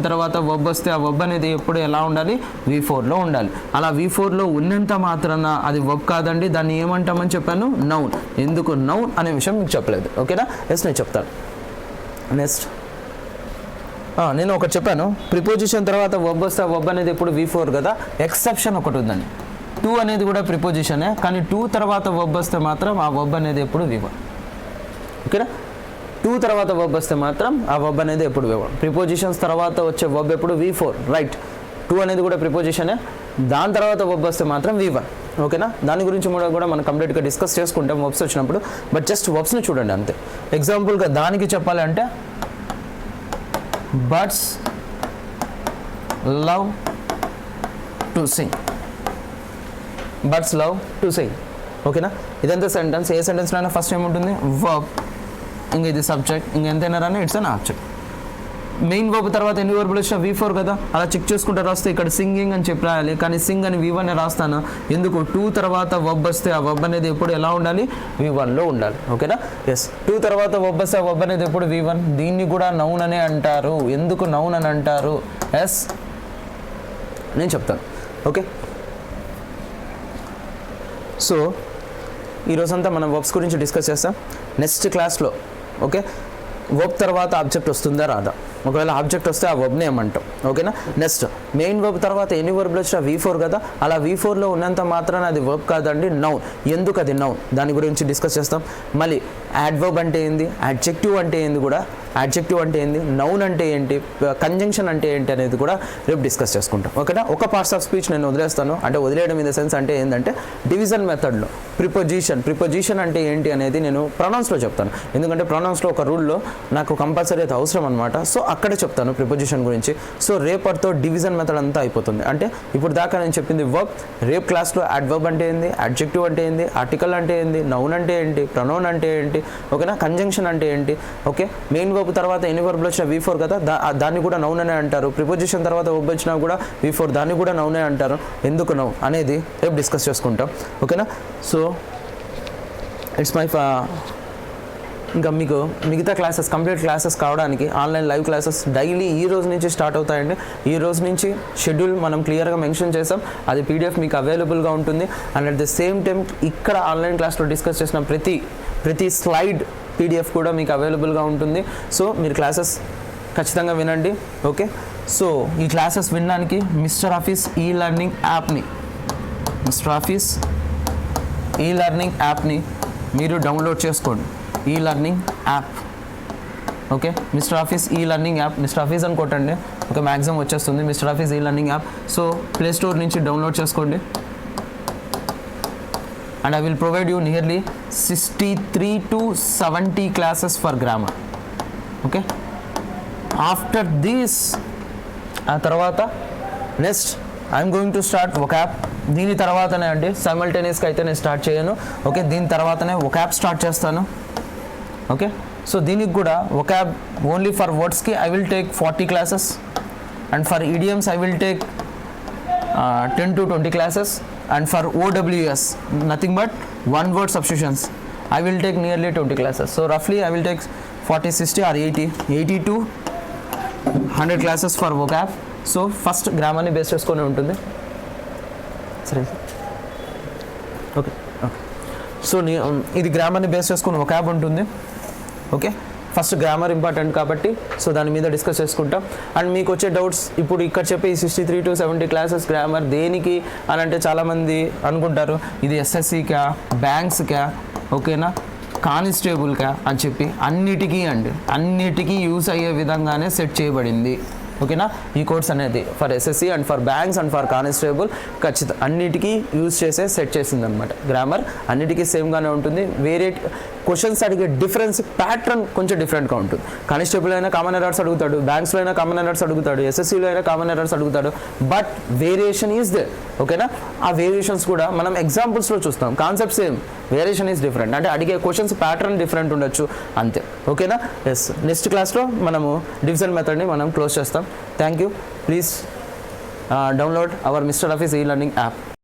తర్వాత వర్బ్ వస్తే ఆ వర్బ్ అనేది ఎప్పుడు ఎలా ఉండాలి, V4లో ఉండాలి. అలా V4లో ఉన్నంత మాత్రాన అది వర్బ్ కాదండి, దాన్ని ఏమంటామని చెప్పాను, నౌన్. ఎందుకు నౌన్ అనే విషయం మీకు చెప్పలేదు, ఓకేనా. ఎస్, నేను చెప్తాను. నెక్స్ట్ నేను ఒకటి చెప్పాను, ప్రిపోజిషన్ తర్వాత వర్బ్ వస్తే ఆ వర్బ్ అనేది ఎప్పుడు V4 కదా. ఎక్సెప్షన్ ఒకటి ఉందండి, 2 అనేది కూడా ప్రిపోజిషనే, కానీ 2 తర్వాత వర్బ్ వస్తే మాత్రం ఆ వర్బ్ అనేది ఎప్పుడు V1, ఓకేనా. 2 తర్వాత వర్బ్ వస్తే మాత్రం ఆ వర్బ్ అనేది ఎప్పుడు V1. ప్రిపోజిషన్స్ తర్వాత వచ్చే వర్బ్ ఎప్పుడు V4, రైట్. 2 అనేది కూడా ప్రిపోజిషనే, దాని తర్వాత వర్బ్ వస్తే మాత్రం V1, ఓకేనా. దాని గురించి కూడా మనం కంప్లీట్గా డిస్కస్ చేసుకుంటాం వర్బ్స్ వచ్చినప్పుడు. బట్ జస్ట్ వర్బ్స్ని చూడండి అంతే. ఎగ్జాంపుల్గా దానికి చెప్పాలంటే బర్డ్స్ లవ్ టు సింగ్, ఓకేనా. ఇదంతా సెంటెన్స్. ఏ సెంటెన్స్లో అయినా ఫస్ట్ ఏముంటుంది వర్బ్, ఇంకా ఇది సబ్జెక్ట్, ఇంకెంతైనా రాని it's an object. Main verb తర్వాత ఎన్ని వర్బులు వచ్చినా V4 కదా. అలా చెక్ చేసుకుంటే రాస్తే ఇక్కడ సింగింగ్ అని చెప్పి రాయాలి, కానీ సింగ్ అని V1 రాస్తాను. ఎందుకు, 2 తర్వాత వర్బ్ వస్తే ఆ వర్బ్ అనేది ఎప్పుడు ఎలా ఉండాలి, V1లో ఉండాలి, ఓకేనా. ఎస్, 2 తర్వాత వర్బ్ వస్తే ఆ వర్బ్ అనేది ఎప్పుడు V1. దీన్ని కూడా నౌన్ అనే అంటారు. ఎందుకు నౌన్ అని అంటారు, ఎస్ నేను చెప్తాను, ఓకే. సో ఈరోజంతా మనం వర్బ్స్ గురించి డిస్కస్ చేస్తాం. నెక్స్ట్ క్లాస్లో, ఓకే, వర్బ్ తర్వాత ఆబ్జెక్ట్ వస్తుందా రాదా, ఒకవేళ ఆబ్జెక్ట్ వస్తే ఆ వర్బ్ని ఏమంటాం, ఓకేనా. నెక్స్ట్ మెయిన్ వర్బ్ తర్వాత ఎన్ని వర్బ్లు వచ్చినా V4 కదా. అలా V4లో ఉన్నంత మాత్రాన అది వర్బ్ కాదండి, నౌన్. ఎందుకు అది నౌన్, దాని గురించి డిస్కస్ చేస్తాం. మళ్ళీ యాడ్వర్బ్ అంటే ఏంది, అడ్జెక్టివ్ అంటే ఏంది కూడా యాడ్జెక్టివ్ అంటే ఏంది, నౌన్ అంటే ఏంటి, కంజంక్షన్ అంటే ఏంటి అనేది కూడా రేపు డిస్కస్ చేసుకుంటాం. ఓకేనా. ఒక పార్ట్స్ ఆఫ్ స్పీచ్ నేను వదిలేస్తాను, అంటే వదిలేయడం ఇన్ ద సెన్స్ అంటే ఏంటంటే డివిజన్ మెథడ్లో ప్రిపోజిషన్ అంటే ఏంటి అనేది నేను ప్రొనౌన్స్లో చెప్తాను. ఎందుకంటే ప్రొనౌన్స్లో ఒక రూల్లో నాకు కంపల్సరీ అయితే అవసరం అనమాట. సో అక్కడే చెప్తాను ప్రిపోజిషన్ గురించి. సో రేపటితో డివిజన్ మెథడ్ అంతా అయిపోతుంది. అంటే ఇప్పుడు దాకా నేను చెప్పింది వర్బ్, రేపు క్లాస్లో అడ్వర్బ్ అంటే ఏంది, అడ్జెక్టివ్ అంటే ఏంది, ఆర్టికల్ అంటే ఏంది, నౌన్ అంటే ఏంటి, ప్రొనౌన్ అంటే ఏంటి, ఓకేనా, కంజంక్షన్ అంటే ఏంటి, ఓకే, మెయిన్ వర్బ్ తర్వాత ఎన్ని వర్బ్లు వచ్చినా V4 కదా, దాన్ని కూడా నౌన్ అనే అంటారు. ప్రిపోజిషన్ తర్వాత వర్బ్ వచ్చినా కూడా V4, దాన్ని కూడా నౌనే అంటారు. ఎందుకు నౌన్ అనేది రేపు డిస్కస్ చేసుకుంటాం. ఓకేనా. సో ఇట్స్ మై ఇంకా మీకు మిగతా క్లాసెస్ కంప్లీట్ క్లాసెస్ కావడానికి ఆన్లైన్ లైవ్ క్లాసెస్ డైలీ ఈ రోజు నుంచి స్టార్ట్ అవుతాయండి. ఈ రోజు నుంచి షెడ్యూల్ మనం క్లియర్గా మెన్షన్ చేసాం, అది PDF మీకు అవైలబుల్గా ఉంటుంది. And at the same time ఇక్కడ ఆన్లైన్ క్లాస్లో డిస్కస్ చేసిన ప్రతి స్లైడ్ PDF కూడా మీకు అవైలబుల్గా ఉంటుంది. సో మీరు క్లాసెస్ ఖచ్చితంగా వినండి. ఓకే. సో ఈ క్లాసెస్ వినడానికి మిస్టర్ ఆఫీస్ ఈ లెర్నింగ్ యాప్ని మీరు డౌన్లోడ్ చేసుకోండి. ఈ learning app, okay, mister office ఈ లెర్నింగ్ యాప్, మిస్టర్ ఆఫీస్ అని కొట్టండి, ఓకే, మ్యాక్సిమం వచ్చేస్తుంది మిస్టర్ ఆఫీస్ ఈ learning app. So play store నుంచి డౌన్లోడ్ చేసుకోండి. And I will provide you nearly 63 to 70 classes for grammar. Okay. After this ఆ తర్వాత next I'm going to start vocab. దీని తర్వాతనే అండి సైమల్టేనియస్గా అయితే నేను స్టార్ట్ చేయను. ఓకే. దీని తర్వాతనే వొకాబ్ స్టార్ట్ చేస్తాను. ఓకే. సో దీనికి కూడా వొకాబ్ ఓన్లీ ఫర్ వర్డ్స్కి I will take 40 classes and for idioms I will take 10 to 20 classes and for OWS nothing but one word substitutions I will take nearly 20 classes. So roughly I will take 40, 60 or 80 to 100 classes for vocab. So first grammar ని బేస్ చేసుకొని ఉంటుంది. సరే, ఓకే. సో ఇది గ్రామర్ని బేస్ చేసుకుని vocab ఉంటుంది. ఓకే. ఫస్ట్ గ్రామర్ ఇంపార్టెంట్ కాబట్టి సో దాని మీద డిస్కస్ చేసుకుంటాం. అండ్ మీకు వచ్చే డౌట్స్ ఇప్పుడు ఇక్కడ చెప్పే ఈ 63 to 70 classes గ్రామర్ దేనికి అని అంటే చాలామంది అనుకుంటారు ఇది SSCకా, బ్యాంక్స్కా, ఓకేనా, కానిస్టేబుల్కా అని చెప్పి అన్నిటికీ యూస్ అయ్యే విధంగానే సెట్ చేయబడింది. ఓకేనా. ఈ కోర్స్ అనేది for SSC and for banks and for constable ఖచ్చితంగా అన్నిటికీ యూజ్ చేసే సెట్ చేసింది అనమాట. గ్రామర్ అన్నిటికీ సేమ్గానే ఉంటుంది. వేరే క్వశ్చన్స్ అడిగే ప్యాటర్న్ కొంచెం డిఫరెంట్గా ఉంటుంది. కానిస్టేబుల్ అయినా కామన్ ఎర్రర్స్ అడుగుతాడు, బ్యాంక్స్లో అయినా కామన్ ఎర్రర్స్ అడుగుతాడు, SSCలో అయినా కామన్ ఎర్రర్స్ అడుగుతాడు. But variation is there. ఓకేనా. ఆ వేరియేషన్స్ కూడా మనం ఎగ్జాంపుల్స్లో చూస్తాం. Concept same, variation is different. అంటే అడిగే క్వశ్చన్స్ ప్యాటర్న్ డిఫరెంట్ ఉండొచ్చు అంతే. ఓకేనా. ఎస్, నెక్స్ట్ క్లాస్లో మనము డివిజన్ మెథడ్ని మనం క్లోజ్ చేస్తాం. Thank you. Please download hour mister office ఈ లెర్నింగ్ యాప్.